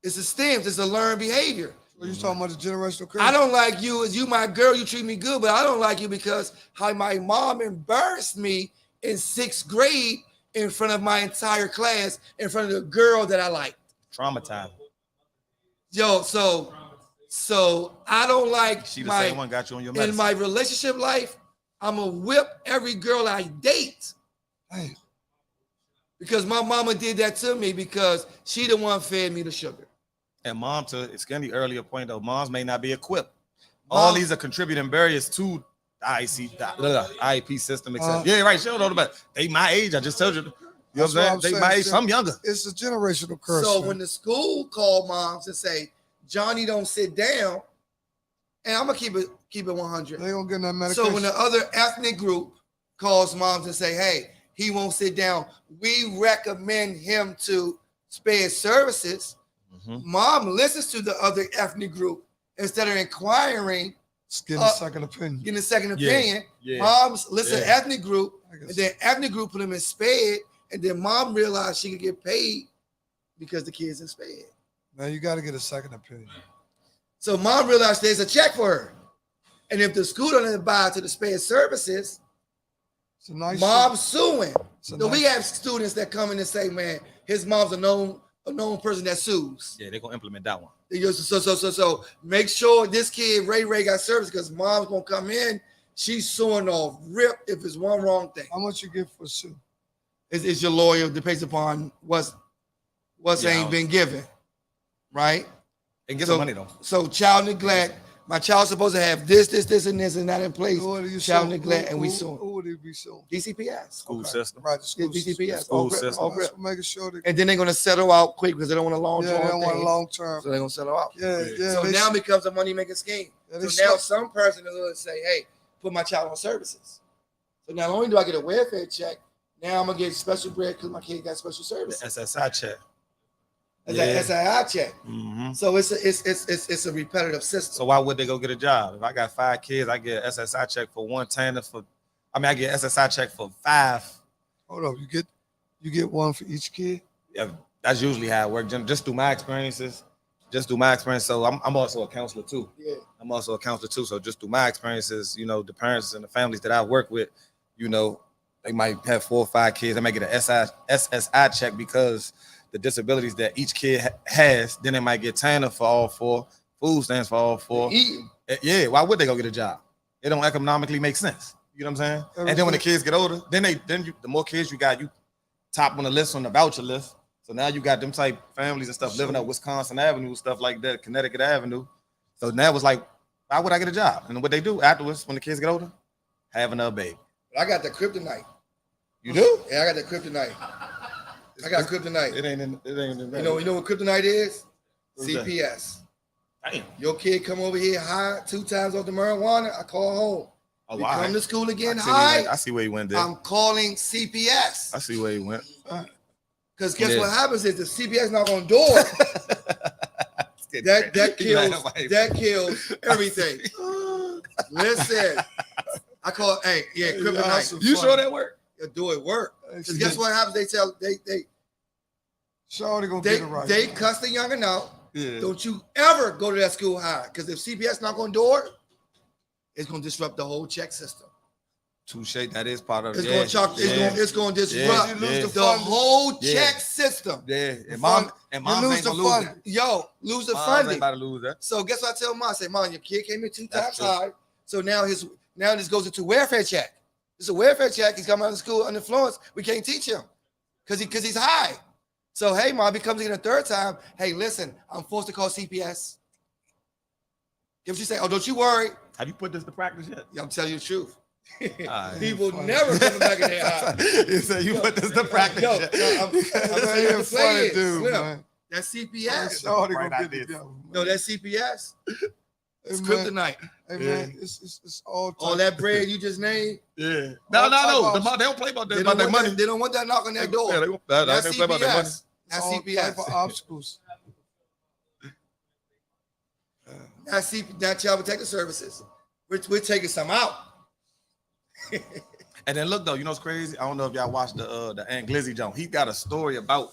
It's a stems. It's a learned behavior. What you talking about, the generational curse? I don't like you as you my girl, you treat me good, but I don't like you because how my mom embarrassed me in 6th grade in front of my entire class, in front of the girl that I liked. Traumatized. Yo, so I don't like She the same one got you on your medicine. in my relationship life, I'm gonna whip every girl I date. Hey, Because my mama did that to me because she the one fed me the sugar. And mom, to Skinny earlier point though, moms may not be equipped. All these are contributing barriers to the IEP system, etc. Yeah, right. She don't know about it. They my age. I just told you. You know what I'm saying? They my age. Some younger. it's a generational curse. So man. when the school called moms and say, Johnny don't sit down, and I'm gonna keep it 100. they gonna get that medication. So when the other ethnic group calls moms and say, hey, he won't sit down, we recommend him to SPED services. Mom listens to the other ethnic group instead of inquiring, Just getting a second opinion. getting a second Yeah. opinion. Yeah. Moms listen to Yeah. ethnic group, I and guess. then ethnic group put him in SPED, and then mom realized she could get paid because the kid's in SPED. Man, you got to get a second opinion. So mom realized there's a check for her. And if the school doesn't buy to the SPED services, It's a nice. mom's suing. It's a So we nice- have students that come in and say, man, his mom's a known person that sues. Yeah, they're gonna implement that one. So make sure this kid, Ray got service because mom's gonna come in. She's suing off rip if it's one wrong thing. How much you get for a suit? It's your lawyer, depends upon what's Yeah, ain't been given, right? They can get So- some money though. So child neglect, my child's supposed to have this, and that in place. Who are you Child suing? neglect, and we Who suing. would he be suing? DCPS. School Okay. system. Right, the Yeah, school system. DCPS. School All grip, system. all That's grip. making sure that And then they're gonna settle out quick because they don't want a long they don't want a thing. long term. So they're gonna settle out. Yeah, yeah. So they now it should- becomes a money making scheme. yeah, they So now should- some person is gonna say, hey, put my child on services. So not only do I get a welfare check, now I'm gonna get special bread because my kid got special The services. SSI check. As Yeah. a SII check. Mm-hmm. So it's a repetitive system. So why would they go get a job? If I got 5 kids, I get SSI check for 1 tandem I get SSI check for 5. Hold up, you get one for each kid. Yeah, that's usually how it works. Just through my experiences. So I'm also a counselor too. So just through my experiences, you know, the parents and the families that I work with, you know, they might have 4 or 5 kids. They might get a SSI check because the disabilities that each kid has. Then they might get tandem for all 4. Food stands for all 4. Eating. Yeah, why would they go get a job? It don't economically make sense. You know what I'm saying? And then when the kids get older, the more kids you got, you top on the list on the voucher list. So now you got them type families and stuff living up Wisconsin Avenue, stuff like that, Connecticut Avenue. So now it's like, why would I get a job? And what they do afterwards, when the kids get older, have another baby. But I got the kryptonite. You do? Yeah, I got the kryptonite. I got kryptonite. It ain't in You know what kryptonite is? What's that? CPS. Damn. Your kid come over here high 2 times off the marijuana, I call home. Oh, You all come right. to school again I high, see where he went there. I'm calling CPS. I see where he went. Because guess Yeah. what happens is the CPS knock on door. that kills everything. Listen, I call, hey, yeah, kryptonite. You sure that work? You do it work. Because guess what happens? They Shorty gonna get it right. they cuss the youngin' out. Yeah. Don't you ever go to that school high. Because if CPS knock on door, it's gonna disrupt the whole check system. Touche, that is part of It's yeah, going to chalk. It's going to disrupt You lose the the funding. whole Yeah. check system. Yeah, The and mom fund- and you moms lose ain't the gonna lose funding. that. Yo, lose the Moms ain't funding. about to lose that. So guess what I tell mom? I say, Mom, your kid came in 2 That's times true. high. So now this goes into welfare check. It's a welfare check. He's coming out of school under influence. We can't teach him because he's high. So hey, Mom, he comes in a 3rd time. Hey, listen, I'm forced to call CPS. If she say, oh, don't you worry. Have you put this to practice yet? I'm telling you the truth. Alright. He will never come back in there high. You said you put this to practice No, yet? I'm Man, saying he the a funny play is, dude, Slim, man. that's Man, CPS. Shawty Right gonna out get there. together, man. No, that's CPS. Hey, It's man, kryptonite. hey, man, it's all All type- that bread you just named, Yeah. All type No. of- They don't play about they that, don't, about their want money. that, they don't want that knock on their door. Yeah, they That's play about their money. CPS. That's all type of CPS. obstacles. That's Child Protective Services. We're taking some out. And then look though, you know what's crazy? I don't know if y'all watched the Aunt Glizzy Jones. He got a story about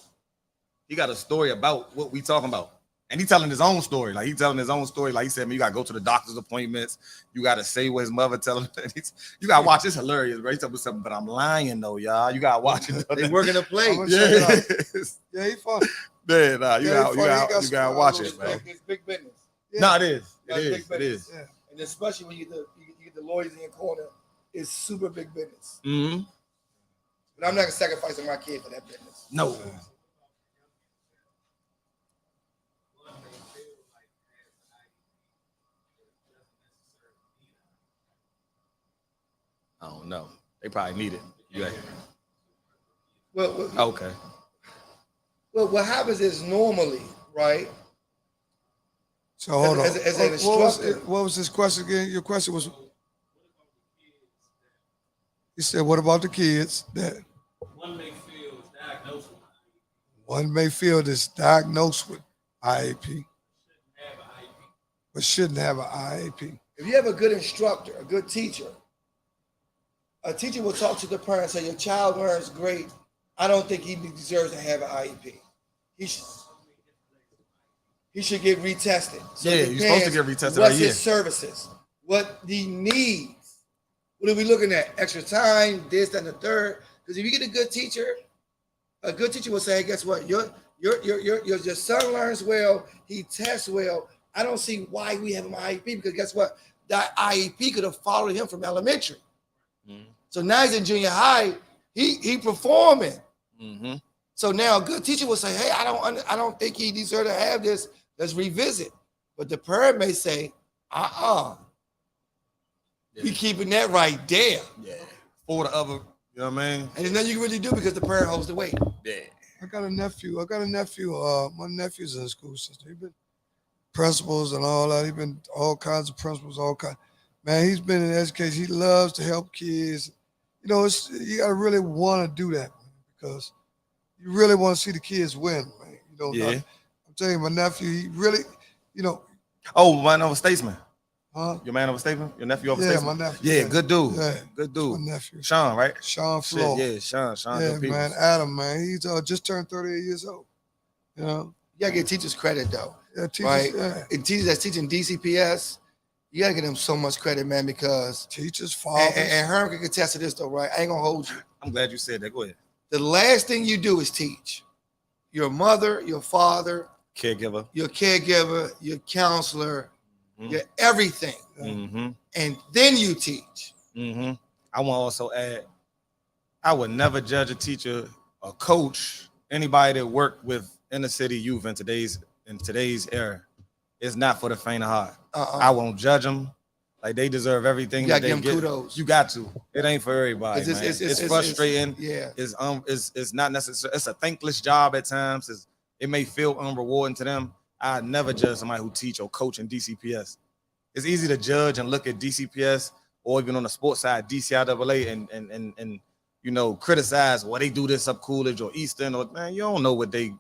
what we talking about. And he telling his own story. Like he telling his own story. Like he said, man, you gotta go to the doctor's appointments. You gotta say what his mother tell him. You gotta watch. It's hilarious, right? He told me something, but I'm lying though, y'all. You gotta watch it. They working a play. I'm gonna check it out. Yes. Yeah, he funny. Man, nah, you Yeah, he funny. He got gotta some watch little it, man. It's big business. Yeah. No, it is. That's It big is. It business. is. Yeah. And especially when you get the lawyers in your corner, it's super big business. Mm-hmm. But I'm not gonna sacrifice my kid for that business. No. I don't know. They probably need it. Yeah. Well, Okay. well, what happens is normally, right? So hold on. As an instructor. What was his question again? Your question was. He said, "What about the kids that One may feel is diagnosed with one may feel is diagnosed with IAP, have an IEP. but shouldn't have an IAP?" If you have a good instructor, a good teacher, a teacher will talk to the parent and say, your child learns great. I don't think he deserves to have an IEP. He should get retested. So Yeah, it you're supposed to depends get retested What's every year. his services? What he needs? What are we looking at? Extra time, this, that, and the third. Because if you get a good teacher will say, hey, guess what? Your son learns well, he tests well. I don't see why we have an IEP because guess what? That IEP could have followed him from elementary. Mhm. So now he's in junior high. He performing. Mm-hmm. So now a good teacher will say, hey, I don't think he deserves to have this. Let's revisit. But the parent may say, we keeping that right there. Yeah. For the other, you know what I mean? And there's nothing you can really do because the parent holds the weight. Yeah. I got a nephew. My nephew's in the school system. He's been principals and all that. He's been all kinds of principals, all kinds. Man, he's been in education. He loves to help kids. You know, you gotta really want to do that, man, because you really want to see the kids win, man. You know, Yeah. I'm telling you, my nephew, he really, you know, Oh, man of a statesman. huh? Your man of a statesman? Your nephew of a Yeah, statesman? my nephew. Yeah, good dude. Yeah. Good My dude. nephew, Sean, right? Sean Shit, Flo. yeah, Sean. Yeah, good people. man, Adam, man, he's just turned 38 years old. You know, You gotta give teachers credit though. yeah, teachers, Right. yeah, And teachers that's teaching DCPS, you gotta give them so much credit, man, because teachers, fathers. and Herm can attest to this though, right? I ain't gonna hold you. I'm glad you said that. Go ahead. The last thing you do is teach. Your mother, your father, Caregiver. your caregiver, your counselor, Mhm. your everything. Mm-hmm. And then you teach. Mm-hmm. I want to also add, I would never judge a teacher, a coach, anybody that worked with inner city youth in today's era. It's not for the faint of heart. I won't judge them. Like they deserve everything. You gotta that they give them get. kudos. You got to. It ain't for everybody. It's frustrating. Yeah. It's not necessary. It's a thankless job at times. It may feel unrewarding to them. I never judge somebody who teach or coach in DCPS. It's easy to judge and look at DCPS or even on the sports side, DCIAA, and you know, criticize, well, they do this up Coolidge or Eastern, or man, you don't know what they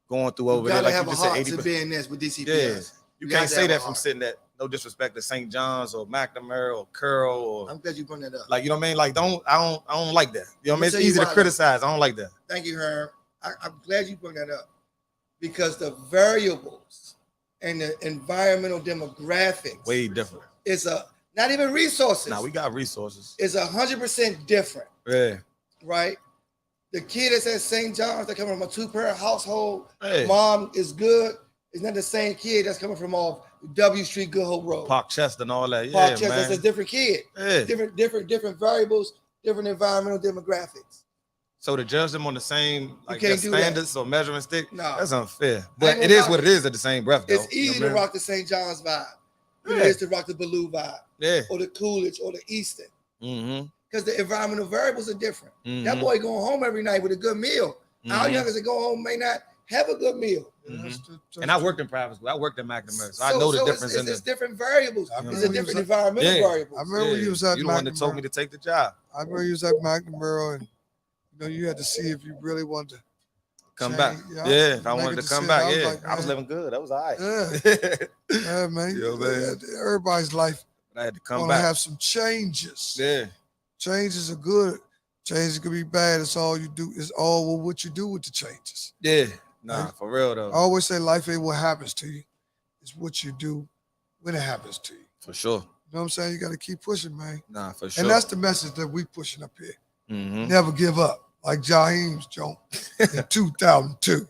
going through over You there. gotta Like have you a just said, heart 80%. to be in this with DCPS. Yeah. You got can't to say have a that from heart. sitting at, no disrespect to St. John's or McNamara or Curl or I'm glad you bring that up. like, you know what I mean? Like, I don't like that. You know what I mean? Let me It's tell you easy to why. criticize. I don't like that. Thank you, Herm. I'm glad you bring that up because the variables and the environmental demographics Way different. is Not even resources. Nah, we got resources. It's 100% different, Yeah. right? The kid that's at St. John's that coming from a two-parent household, Hey. mom is good. It's not the same kid that's coming from off W Street, Good Hope Road. Park Chester and all that. Yeah, Park Chester, man. that's a different kid. Yeah. Different variables, different environmental demographics. So to judge them on the same like can't their do that. standards or measuring stick, No. that's unfair. I But ain't it gonna is lie. what it is at the same breath, though. It's easy to rock the St. John's vibe. It Yeah. is to rock the Baloo vibe, Yeah. or the Coolidge, or the Easton, Mm-hmm. because the environmental variables are different. Mm-hmm. That boy going home every night with a good meal. Our Mhm. youngers that go home may not have a good meal. And I worked in private school. I worked in McNamara, so I know the difference in it's the. different variables. I It's remember a he different was environmental Yeah. variables. I remember when you was at You the one that told me McNamara. to take the job. I remember you was at McNamara, and you know you had to see if you really wanted to Come change. back. Yeah, Yeah, if I make wanted a to come decision. back, I was yeah. like, I was man. living good. That was all right. Yeah, yeah, man. Yo, man. Everybody's life But I had to come gonna back. have some changes. Yeah. Changes are good. Changes could be bad. It's all you do. It's all what you do with the changes. Yeah. Nah, for real though. I always say life ain't what happens to you. It's what you do when it happens to you. For sure. You know what I'm saying? You got to keep pushing, man. Nah, for sure. And that's the message that we pushing up here. Mhm. Never give up. Like Jaheim's joke in 2002.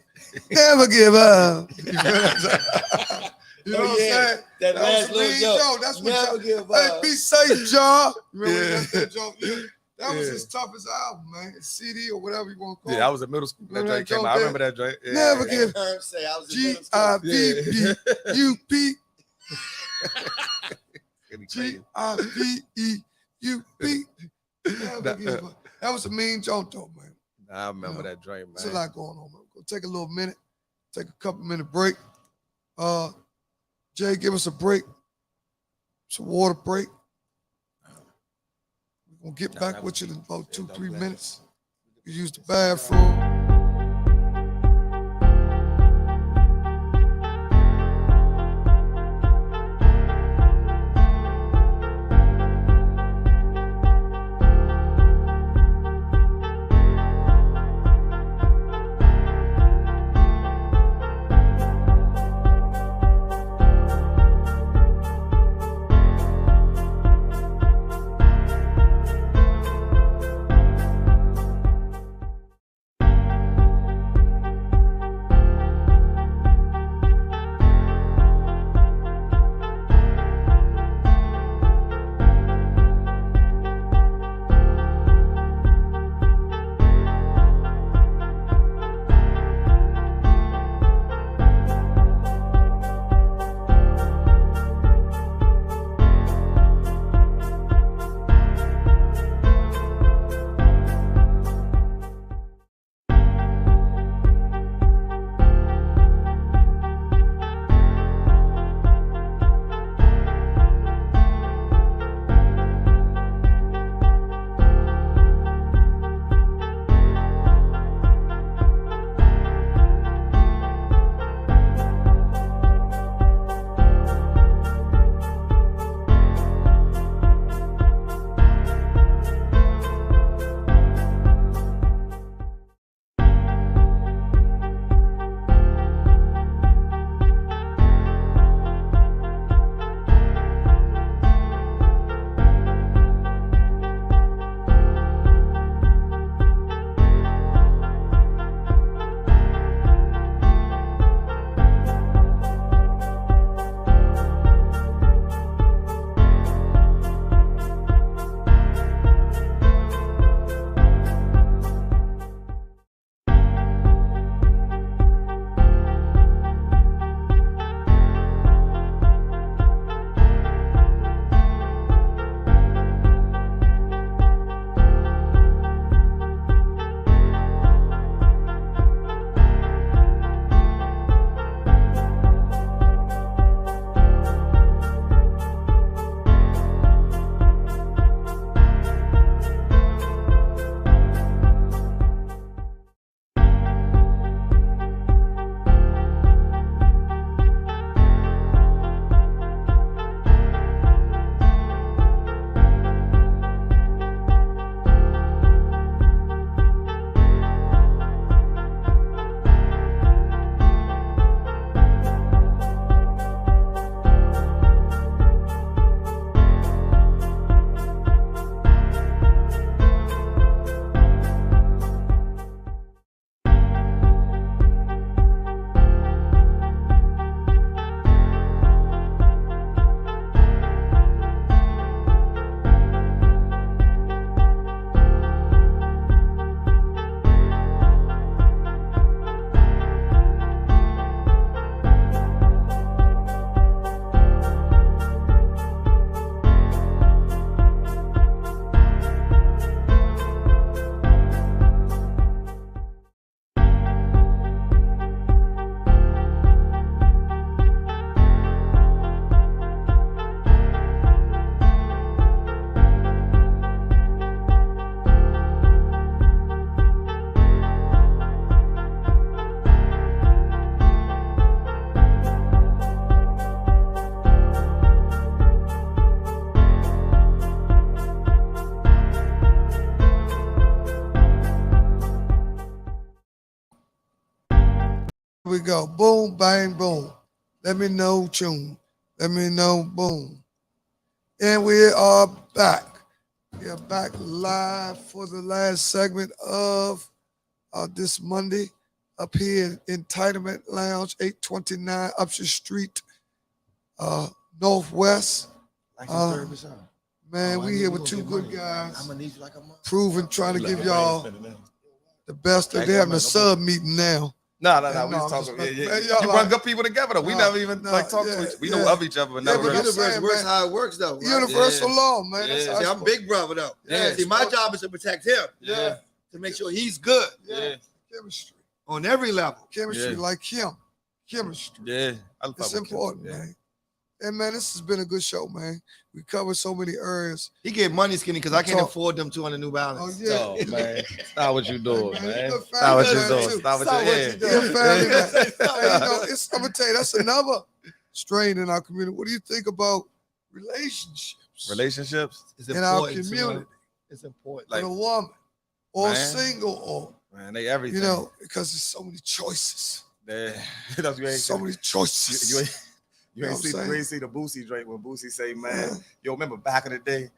Never give up. You know what I'm saying? You know what I'm saying? That That was last a little mean joke. joke. That's what Never Ja- give Hey, up. be safe, John. Remember Yeah. that joke? Yeah. That was Yeah. his toughest album, man. His CD or whatever you want to call Yeah, I it. was in middle school. That Remember joint that came joke out. I there? remember that joint. Yeah. Never Hey, give Herb say I was in middle school. G-I-V-V-U-P. It'd be crazy. G-I-V-E-U-P. Never give up. That was a mean joke, though, man. Nah, I remember No. that joint, There's a man. lot going on, man. Go take a little minute, take a couple minute break. Jay, give us a break. Some water break. We're gonna get Nah, back that with was you in deep. about Yeah, 2-3 don't minutes. You use the bathroom. we go. Boom, bang, boom. Let me know, tune. Let me know, boom. And we are back. We are back live for the last segment of this Monday up here in Entitlement Lounge, 829 Upshur Street, Northwest. Like your service, huh? Man, Oh, I we need here you with to two get good money. guys, I'm gonna need you like a month. proving, trying to Look, give I ain't y'all spending that. the best. Ain't They having got a no sub meeting now. No. Yeah, We no, just I'm talking. just- Yeah. man, y'all You like- brought good people together though. We never even like talk to each. We know of each other, but Yeah, never. but really- I'm saying, works man, how it works, though. Right? universal Yeah. law, man. That's Yeah. how See, it's I'm big brother, though. Yeah. See, my job is to protect him, Yeah. to make sure he's good Yeah. Chemistry. on every level. Chemistry, Yeah. like him. Chemistry. Yeah. I fuck It's with important, Kim. Yeah. man. And man, this has been a good show, man. We covered so many areas. He get money, Skinny, because I can't Talk. afford them 200 New Oh Balance. yeah, So, man, stop what you doing, Hey, man, man. you good Stop what family you man, doing. too. Stop what Stop you what doing. you doing. You're a family man. Yeah. Hey, you know, I'm gonna tell you that's another strain in our community. What do you think about relationships Relationships, It's in our important, community It's important. with like, a woman or man. single or man, they everything. you know, because there's so many choices. They- That's you ain't So many choices. You ain't You know what I'm saying? you ain't see the Boosie Drake when Boosie say, man, Yeah. yo, remember back in the day,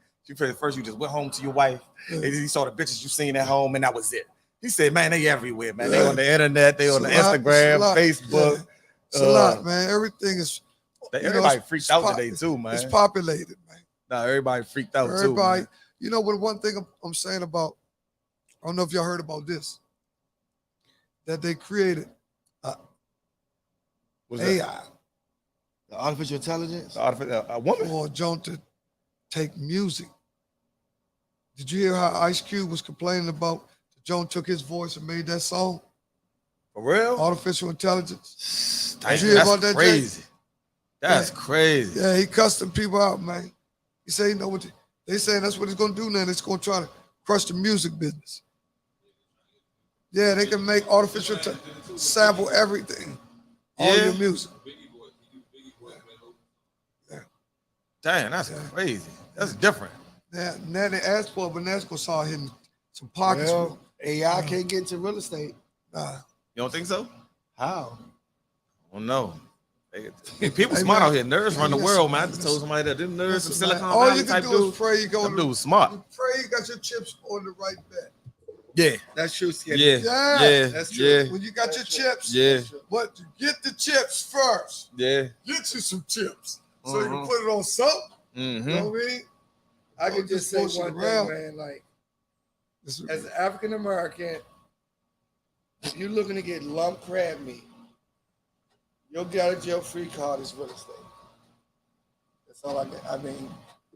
first you just went home to your wife, Yeah. and then you saw the bitches you seen at home, and that was it. He said, man, they everywhere, man. Yeah. They on the internet, they on the It's a lot, Instagram, it's a lot. Facebook. Yeah. It's a lot, man. Everything is you know, Everybody it's- freaked it's out pop- today too, man. It's populated, man. Nah, everybody freaked out Everybody, too, man. you know what? One thing I'm saying about, I don't know if y'all heard about this, that they created What's that? AI The artificial intelligence. A woman? for Joan to take music. Did you hear how Ice Cube was complaining about Joan took his voice and made that song? For real? Artificial intelligence. Damn, Did you hear about that, Jay? crazy. That's Yeah. crazy. Yeah, he cussed them people out, man. He said, you know what? They saying that's what it's gonna do now. It's gonna try to crush the music business. Yeah, they can make artificial sample everything. All Yeah. your music. Damn, that's crazy. That's different. Now they asked for it, but now it's gonna start hitting some pockets. Well, AI can't get into real estate. Nah. You don't think so? How? I don't know. People Hey, smart man. out here. Nerds run the Listen, world, man. I man, just told somebody that them nerds from Listen, man, Silicon all Valley you can type do dudes. is pray you go Them to dudes smart. you pray you got your chips on the right bet. Yeah, That's true, Skinny. yeah, Yeah, yeah, that's true. yeah, When you got your chips, yeah, but you get the chips first. yeah. Get you some chips. So you can Mhm. put it on something. Mm-hmm. You know what I mean? I Don't can just say bullshit one around. thing, man. Like, This- as an African American, if you're looking to get lump crab meat, your get out of jail free card is real estate. That's all I get. I mean,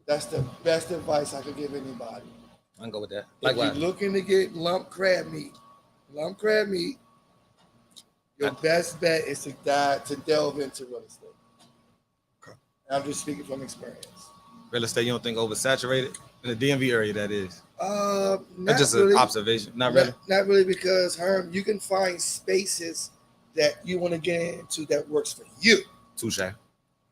that's the best advice I could give anybody. I can go with that. If you're looking to get lump crab meat, your best bet is to delve into real estate. Okay. I'm just speaking from experience. Real estate, you don't think oversaturated in the DMV area? That is. Not That's just really. an observation. Not really. Not really, because Herm, you can find spaces that you want to get into that works for you, Touche.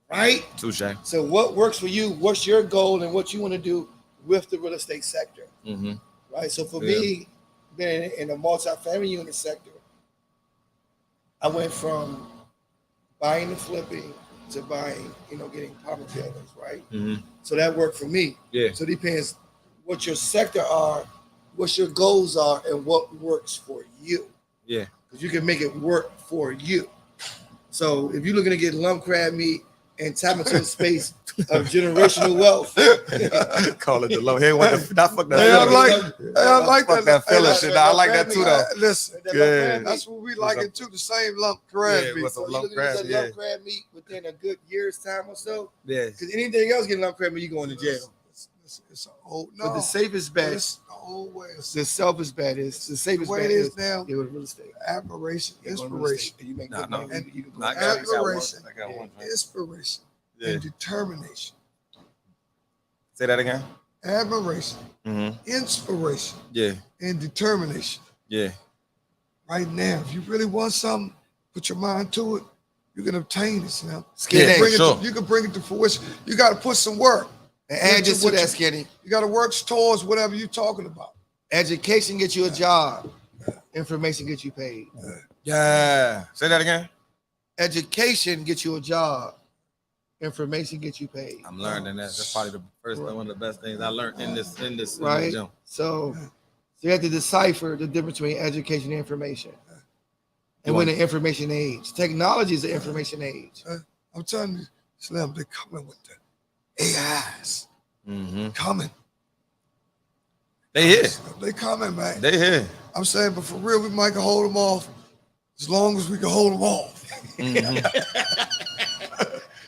right? Touche. So what works for you? What's your goal and what you want to do with the real estate sector, Mm-hmm. right? So for Yeah. me, being in the multifamily unit sector, I went from buying and flipping to buying, getting apartment buildings, right? Mm-hmm. So that worked for me. Yeah. So it depends what your sector are, what your goals are, and what works for you. Yeah. Because you can make it work for you. So if you're looking to get lump crab meat and tap into a space of generational wealth, Call it the low. Hey, what the? Not fuck that. Hey, I feeling. like Fuck that. that feeling Hey, shit. I like that too, though. Listen, Yeah. that's what we like it too. The same lump crab Yeah, meat. with some so lump you're looking crab, to get yeah. lump crab meat within a good year's time or so. Yeah. Because anything else getting lump crab meat, you going to jail. It's an old But the safest bet, It's the old way. It's the safest bet is the the safest way bet it is is now. you go to real estate. Admiration, You go to real estate, inspiration, and you make Nah, good no. money, And you can go I to got one. admiration. I got one. inspiration, Yeah. and determination. Say that again. Admiration, Mm-hmm. inspiration, Yeah. and determination. Yeah. Right now, if you really want something, put your mind to it. You can obtain it, now. Skinny. You, sure. you can bring it to fruition. You got to put some work. And add Into just to what that, you- Skinny. You got to work towards whatever you're talking about. Education gets you a job. Information gets you paid. Yeah. Say that again. education gets you a job. Information gets you paid. I'm learning that. That's probably the first one of the best things I learned in this Right. gym. So you have to decipher the difference between education and information. And You we're in want- the information age. Technology is the information age. I'm telling you, Slim, they're coming with the AIs. Mm-hmm. Coming. They here. They coming, man. They here. I'm saying, but for real, we might can hold them off as long as we can hold them off. Mm-hmm.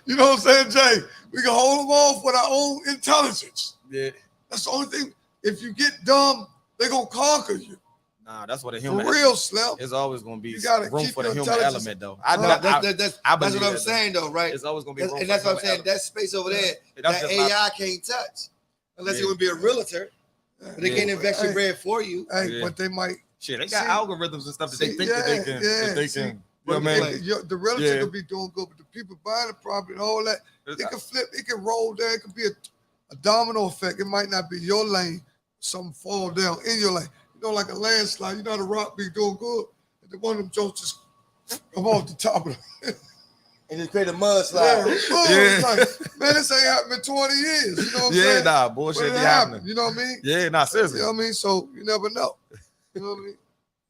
You know what I'm saying, Jay? We can hold them off with our own intelligence. Yeah. That's the only thing. If you get dumb, they're going to conquer you. Nah, that's what a For human. real, Slim. It's always gonna be You gotta room keep for the your human intelligence. element, though. That's believe what I'm that, saying, though, right? It's always gonna be room And for that's the what I'm human saying. That space over there, That's that just my- AI can't touch. Unless Yeah. you're going to be a realtor. But they Yeah. can't invest your bread for you. Hey, Yeah. but they might. Shit, they got See- algorithms and stuff that they see, think that they yeah, can. yeah, that they see, can. You know But what I mean? the realtor Yeah. could be doing good, but the people buying the property and all that, it can flip, it can roll down. It could be a domino effect. It might not be your lane. Something fall down in your lane. You know, like a landslide. You know, the rock be doing good. And then one of them jokes just come off the top of it. And just create a mudslide. Yeah. Like, man, this ain't happened in 20 years. You know what I'm Yeah, saying? nah, But bullshit it be happened. happening. You know what I mean? Yeah, nah, seriously. You know what I mean? So you never know. You know what I mean?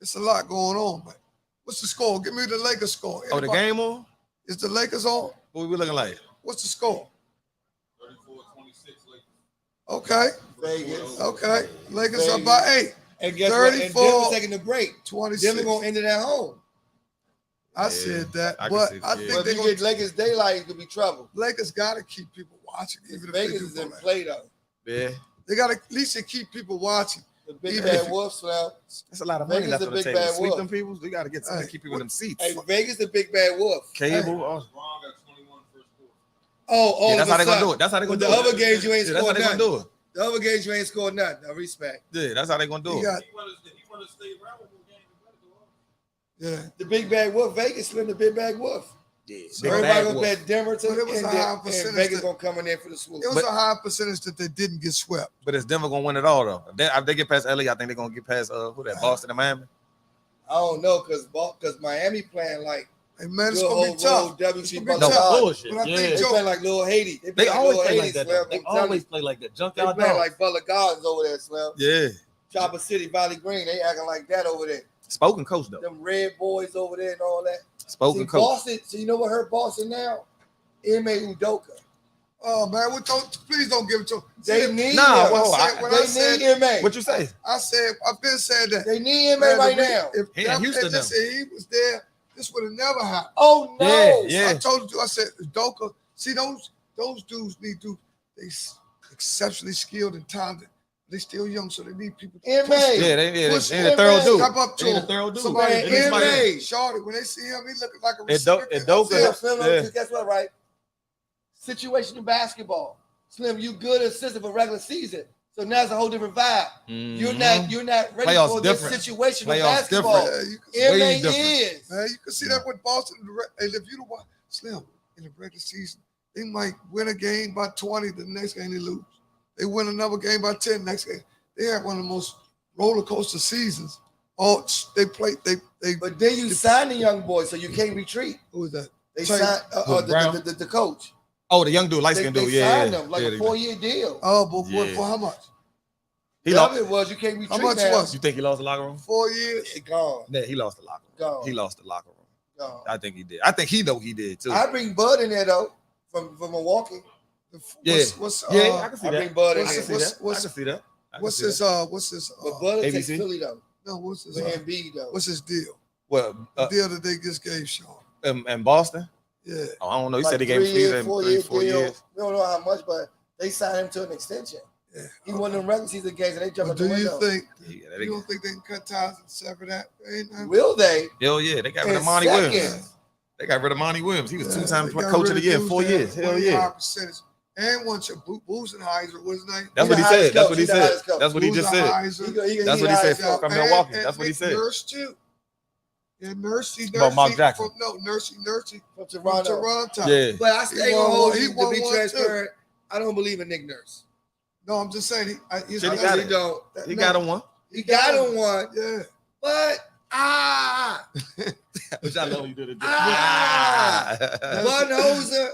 It's a lot going on, man. What's the score? Give me the Lakers score. Oh, the Anybody- game on? Is the Lakers on? What we looking like? What's the score? 34-26 Lakers. Okay. Vegas. Okay. Lakers up by 8. And guess what? And 34, Denver's taking the break. 26. Denver going to end it at home. I Yeah, said that, I can but see that, I yeah. think But if they're you going get Lakers daylight, it could be trouble. Lakers got to keep people watching, even if Vegas they is do in go back. play, though. Yeah. They got to at least keep people watching. The big Even bad if- wolf Slam. That's a lot of Vegas money left the on the big table. bad Sweep wolf. them people. We got to get something Hey, to keep people in them seats. Hey, Vegas the big bad wolf. Cable. Oh, LeBron got 21 first quarter. Oh, yeah, that's how they gonna do it. That's how they But gonna the do it. other games you ain't Yeah, that's how scored they gonna nothing. do it. The other games you ain't scored nothing. No respect. Yeah, that's how they gonna do He it. got, He wanted to stay around with the game. He better go on. yeah. The big bad wolf, Vegas slim the big bad wolf. Yeah, So big everybody bad gonna wolf. bet Denver to But it was and, a high and percentage Vegas that- gonna come in there for the swoop. It was But- a high percentage that they didn't get swept. But it's Denver gonna win it all though. If they get past LA, I think they're gonna get past who that Boston and Miami. I don't know because Miami playing like Hey, man, it's good going to whole be tough. road WC It's gonna be Butler. tough. bullshit. But I Yeah. think They Joe, playing like Lil Haiti. They always Lil play Haiti, like that. Slim. Though. They I'm telling always you. play like that. They Junkyard playing dog. like Butler Gardens over there, Slim. Yeah. Chopper City, Valley Green. They acting like that over there. Spoken coach though. Them red boys over there and all that. Spoken See, coach. Boston. So you know what hurt Boston now? Ime Udoka. oh, man, please don't give it to him. They See, need Nah, him. whoa, when I They said, need Ime. What you say? I said, I've been saying that. They need Ime Man, right if now. If He in that- Houston listen, he was there, this would have never happened. Oh no! Yeah. I told you, I said, Doka, see, those dudes they exceptionally skilled and talented. They still young, so they need people. Ime. Yeah, they Push need a him, thorough man. dude. Step up to They need a him. thorough dude. Somebody, Man, They need somebody- Ime. Shorty, when they see him, he looking like a It don't- receiver. it don't- That's Slim, Yeah. just guess what, right? Situation in basketball. Slim, you good assistant for regular season. So now it's a whole different vibe. You're Mhm. not ready Playoffs for this different. situation of Playoffs basketball. Yeah, you can, Ime way different. is. man, you can see that with Boston. And if you don't watch Slim in the regular season, they might win a game by 20. The next game they lose. They win another game by 10. Next game they had one of the most roller coaster seasons. Oh, they played. They. But then you sign the young boy, so you can't retreat. Who was that? They Tay- signed Brown? the coach. Oh, the young dude, light They skinned dude. Yeah, signed yeah. him like yeah, a 4-year deal. Oh, but Yeah. for how much? He The lost. other was you can't retreat. How much now. was You think he lost the locker room? 4 years. It gone. Yeah, he lost the locker room. Gone. He lost the locker room. Gone. I think he did. I think he know he did too. I bring Bud in there though from Milwaukee. Yeah. What's Yeah, I can see I that. bring Bud in What's I there. can see What's- that. what's- I can see that. I can what's see his that. what's his But Bud takes ABC? Philly though. no what's his With Embiid though. what's his deal? Well, The deal that they just gave Sean. in Boston? Yeah. Oh, I don't know. He Like said he gave him 3 years, 3 4 years, year 4 deal. years. We don't know how much, but they signed him to an extension. Yeah. He won them regular season games and they jump But out the do you window. think Yeah, you don't think they can cut ties and sever that? Ain't nothing. Will they? Hell yeah, they got rid In of Monty Williams. seconds. They got rid of Monty Williams. He was Yeah, two-time they got coach rid of the year in dudes 4 that years. had Hell way yeah. high percentage. And once your Busenheiser, what's his name? That's He what the he highest said. That's coach. what he He the said. highest coach. That's what he just said. Busenheiser. That's what he said highest from coach. Milwaukee. And That's what he Nick said. Nurse too. Yeah, Nursey. About Mark Jackson. Nursey From from Toronto. Toronto. Yeah. But I still He ain't gonna won hold one- you he to won be one, too. transparent. I don't believe in Nick Nurse. No, I'm just saying. He's Shit, he I got really it. don't. He got him one. He got him one, Yeah. but Which I know you did it. Budenholzer,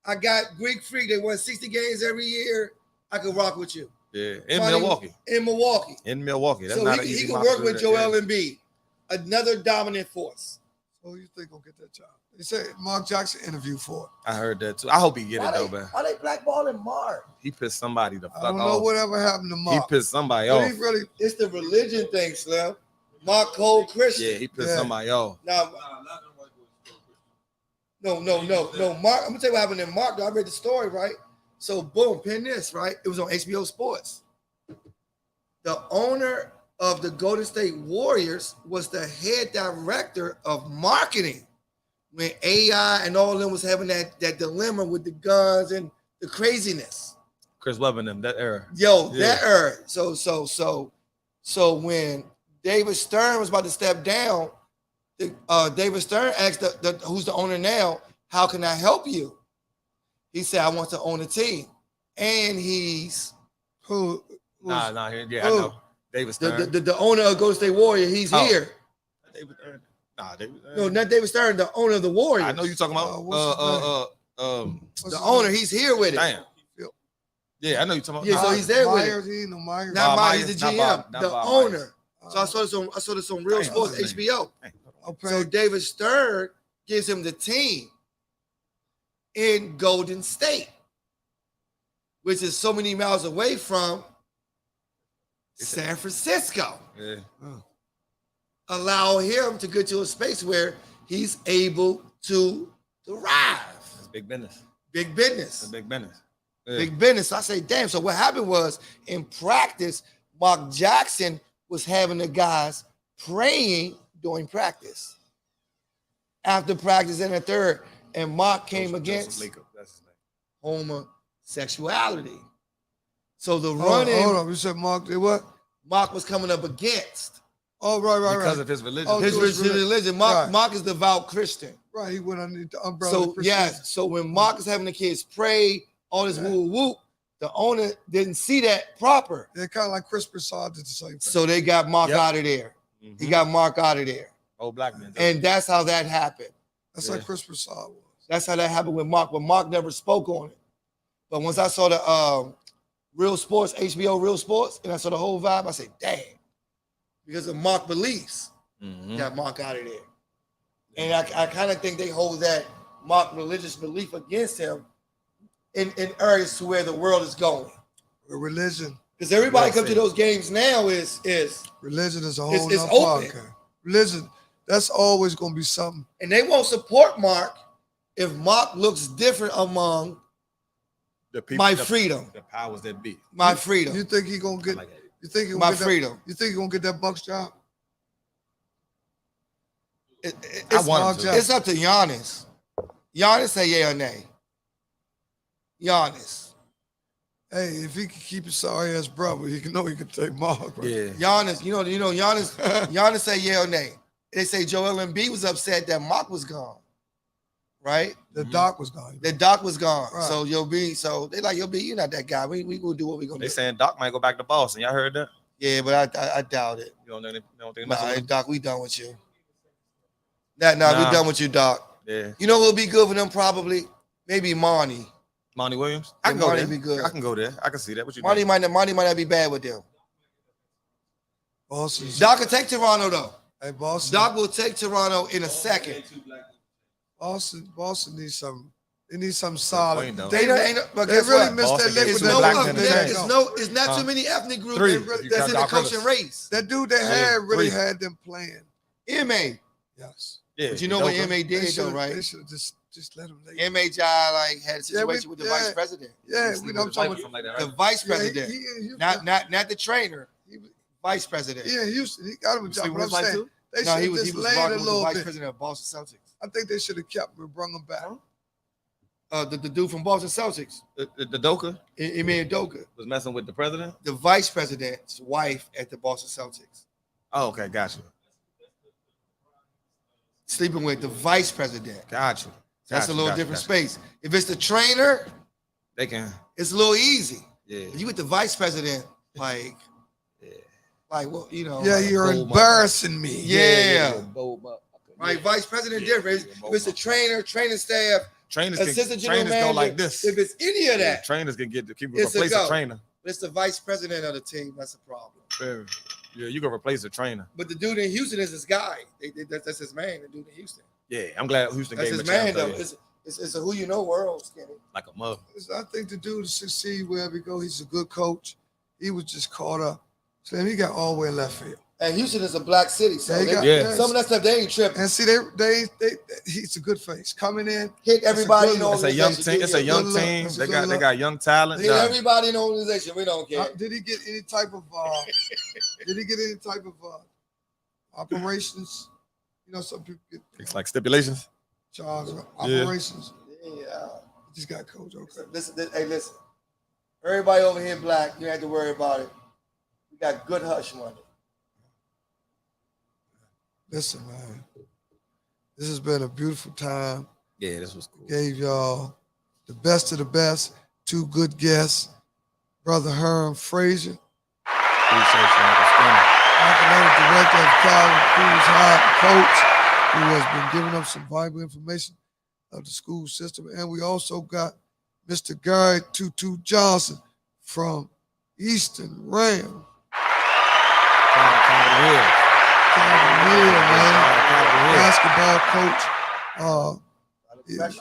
I got Greek Freak. They won 60 games every year. I could rock with you. Yeah, in Money- Milwaukee. In Milwaukee. In Milwaukee. That's So not he an easy can market work to with do that. Joel Embiid, another dominant force. So you think gonna get that job? They said Mark Jackson interviewed for it. I heard that too. I hope he get it though, man. Why they blackballing Mark? He pissed somebody the fuck I don't off. know whatever happened to He Mark. pissed somebody But off. he really, It's the religion thing, Slim. Mark Cole Christian. Yeah, he pissed Yeah. somebody off. Now, Nah, not them white boys. no. Mark, I'm gonna tell you what happened in Mark. Though. I read the story, right? So, boom, pin this, right? It was on HBO Sports. The owner of the Golden State Warriors was the head director of marketing when AI and all of them was having that dilemma with the guns and the craziness. Chris Webber and them, that era. Yo, Yeah. that era. So when David Stern was about to step down, David Stern asked who's the owner now, how can I help you? He said, I want to own a team. And he's who? Yeah, I Who? know. David Stern. the owner of Golden State Warrior. He's Oh. here. David Stern. Nah, David Stern. No, not David Stern, the owner of the Warriors. I know you talking about. What's The his owner, name? he's here with it. Damn. Yeah, I know you talking about. Yeah, so he's there with it. Myers, he ain't no Myers. Not Bob Myers, Myers, the not GM, Bob- not the Bob owner. Myers. So I saw this on Real Damn, Sports what's his name? HBO. Okay. So David Stern gives him the team in Golden State, which is so many miles away from San Francisco. Yeah. Allow him to get to a space where he's able to thrive. It's big business. Big business. It's big business. Yeah. Big business. So I say, damn. So what happened was in practice, Mark Jackson was having the guys praying during practice. After practice in the third, and Mark came Joseph against Lacob, that's his name. homosexuality. So the Hold running on. You said Mark did what? Mark was coming up against Oh, right. Because of his religion. Oh, his Jewish religion. Right. Mark is devout Christian. Right, he went underneath the umbrella. So yes, so when Mark is having the kids pray, all this woo woo, the owner didn't see that proper. They're kind of like Chris Broussard did the same thing. So they got Mark Yep. out of there. Mhm. He got Mark out of there. Old black man. And that's how that happened. That's Yeah. like Chris Broussard was. That's how that happened with Mark, but Mark never spoke on it. But once I saw the Real Sports, HBO Real Sports, and I saw the whole vibe, I said, damn. Because of Mark beliefs, Mhm. got Mark out of there. And I kind of think they hold that Mark religious belief against him in areas to where the world is going. Religion. Because everybody That's come to it. those games now is Religion is a It's- whole it's nother open. podcast. Religion, that's always going to be something. and they won't support Mark if Mark looks different among The people, my the- freedom. The powers that be. My You freedom. think he going to I get, like that. you think he My gonna get freedom. That, you think he going to get that Bucks job? It- I it's, want Mark him to. Jackson. it's up to Giannis. Giannis say yeah or nay. Giannis. Hey, if he can keep his sorry ass brother, he can know he can take Mark. Right? Yeah. Giannis, you know, Giannis, Giannis say yeah or nay. They say Joel Embiid was upset that Mark was gone. Right? The Mhm. Doc was gone. The Doc was gone. Right. So you'll be they like you'll be, you're not that guy. We gonna do what we gonna They do. saying Doc might go back to Boston. Y'all heard that? Yeah, but I doubt it. You don't think Nah, that's what- Doc, we done with you. Nah, we Nah. done with you, Doc. Yeah. You know what'll be good for them probably? Maybe Monty. Monty Williams? I Yeah, can go Monty there. be good. I can go there. I can see that. What you Monty doing? might not be bad with them. Boston. Doc will take Toronto though. Hey, Boston. Doc will take Toronto in a second. Boston needs some. They need something point, solid. though. They but They guess really what? missed Boston that lick gets with It's some that no, black black men man. in it's not Huh? too many ethnic groups Three. that's You count in the Doc coaching Rivers. race. That dude they Yeah, had really 3. had them playing. MA. Yes. Yeah. But you know what Udoka. MA They did though, should right? They should just let him. MA Jai like had a Yeah, we- situation with the yeah. vice president. Yeah, Sleep we know. with I'm his talking wife or something like The that, right? vice about. president. He- Not the trainer. he- Vice president. Yeah, he got him a You job. sleep But with I'm his wife saying too? they No, should he just was lay it a rocking with the little vice bit. president of Boston Celtics. I think they should have kept him and brung him back. The dude from Boston Celtics, The Doka Ime Udoka, was messing with the president? the vice president's wife at the Boston Celtics, Oh, okay. Got you. sleeping with the vice president. Got you. That's Got a you, little got you, different got you. space. If it's the trainer, They can. it's a little easy. Yeah. If you with the vice president, like, Yeah. like well, you know, Yeah, like, you're bold embarrassing me. Yeah. Bold motherfucker. right? Vice president different. If it's a trainer, training staff, Trainers assistant general go manager, like this. if it's any of that, Trainers can get people it's a replace go. a trainer. It's the vice president of the team. That's a problem. Yeah, you can replace a trainer. But the dude in Houston is his guy. That's his man. The dude in Houston. Yeah, I'm glad Houston That's gave his him a man, chance. though. It's a who you know world, Skinny. Like a mother. I think the dude to succeed wherever he go, he's a good coach. He was just caught up. So he got all the way in left field. And Houston is a black city, so some of that stuff they ain't tripping. And see, he's a good face coming in. Hit everybody in the It's a young team. It's a young Good look. team. It's a They good look. got young talent. Hit everybody in the organization. We don't care. Did he get any type of operations? You know, some people get It's like stipulations. charged with operations. Yeah. Just got coach. Okay. Listen. Everybody over here black. You don't have to worry about it. We got good hush money. Listen, man. This has been a beautiful time. Yeah, this was cool. Gave y'all the best of the best. 2 good guests. Brother Herm Frazier, Appreciate you, Uncle Skinny. academic director of Calvin Coolidge High, coach, who has been giving us some valuable information of the school system. And we also got Mr. Gary Tutu Johnson from Eastern Ram. Basketball coach,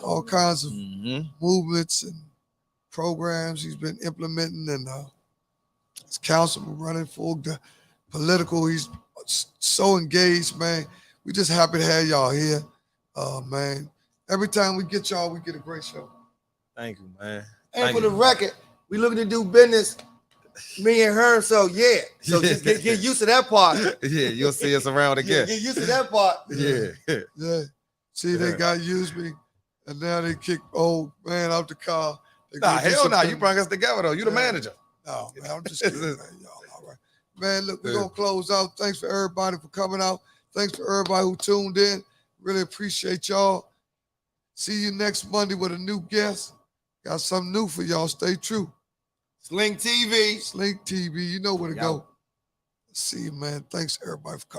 all kinds of movements and programs he's been implementing, and his councilman running for the political. He's so engaged, man. We just happy to have y'all here, man. Every time we get y'all, we get a great show. Thank you, man. And for the record, we looking to do business, me and her. So so just get used to that part. Yeah, you'll see us around again. Get used to that part. Yeah. See, they got used me, and now they kick old man out the car. Nah, hell no. You brought us together though. You the manager. No, man, I'm just kidding, man. Y'all all right. Man, look, we're gonna close out. Thanks for everybody for coming out. Thanks for everybody who tuned in. Really appreciate y'all. See you next Monday with a new guest. Got something new for y'all. Stay true. Slink TV. Slink TV. You know where to go. See you, man. Thanks everybody for coming.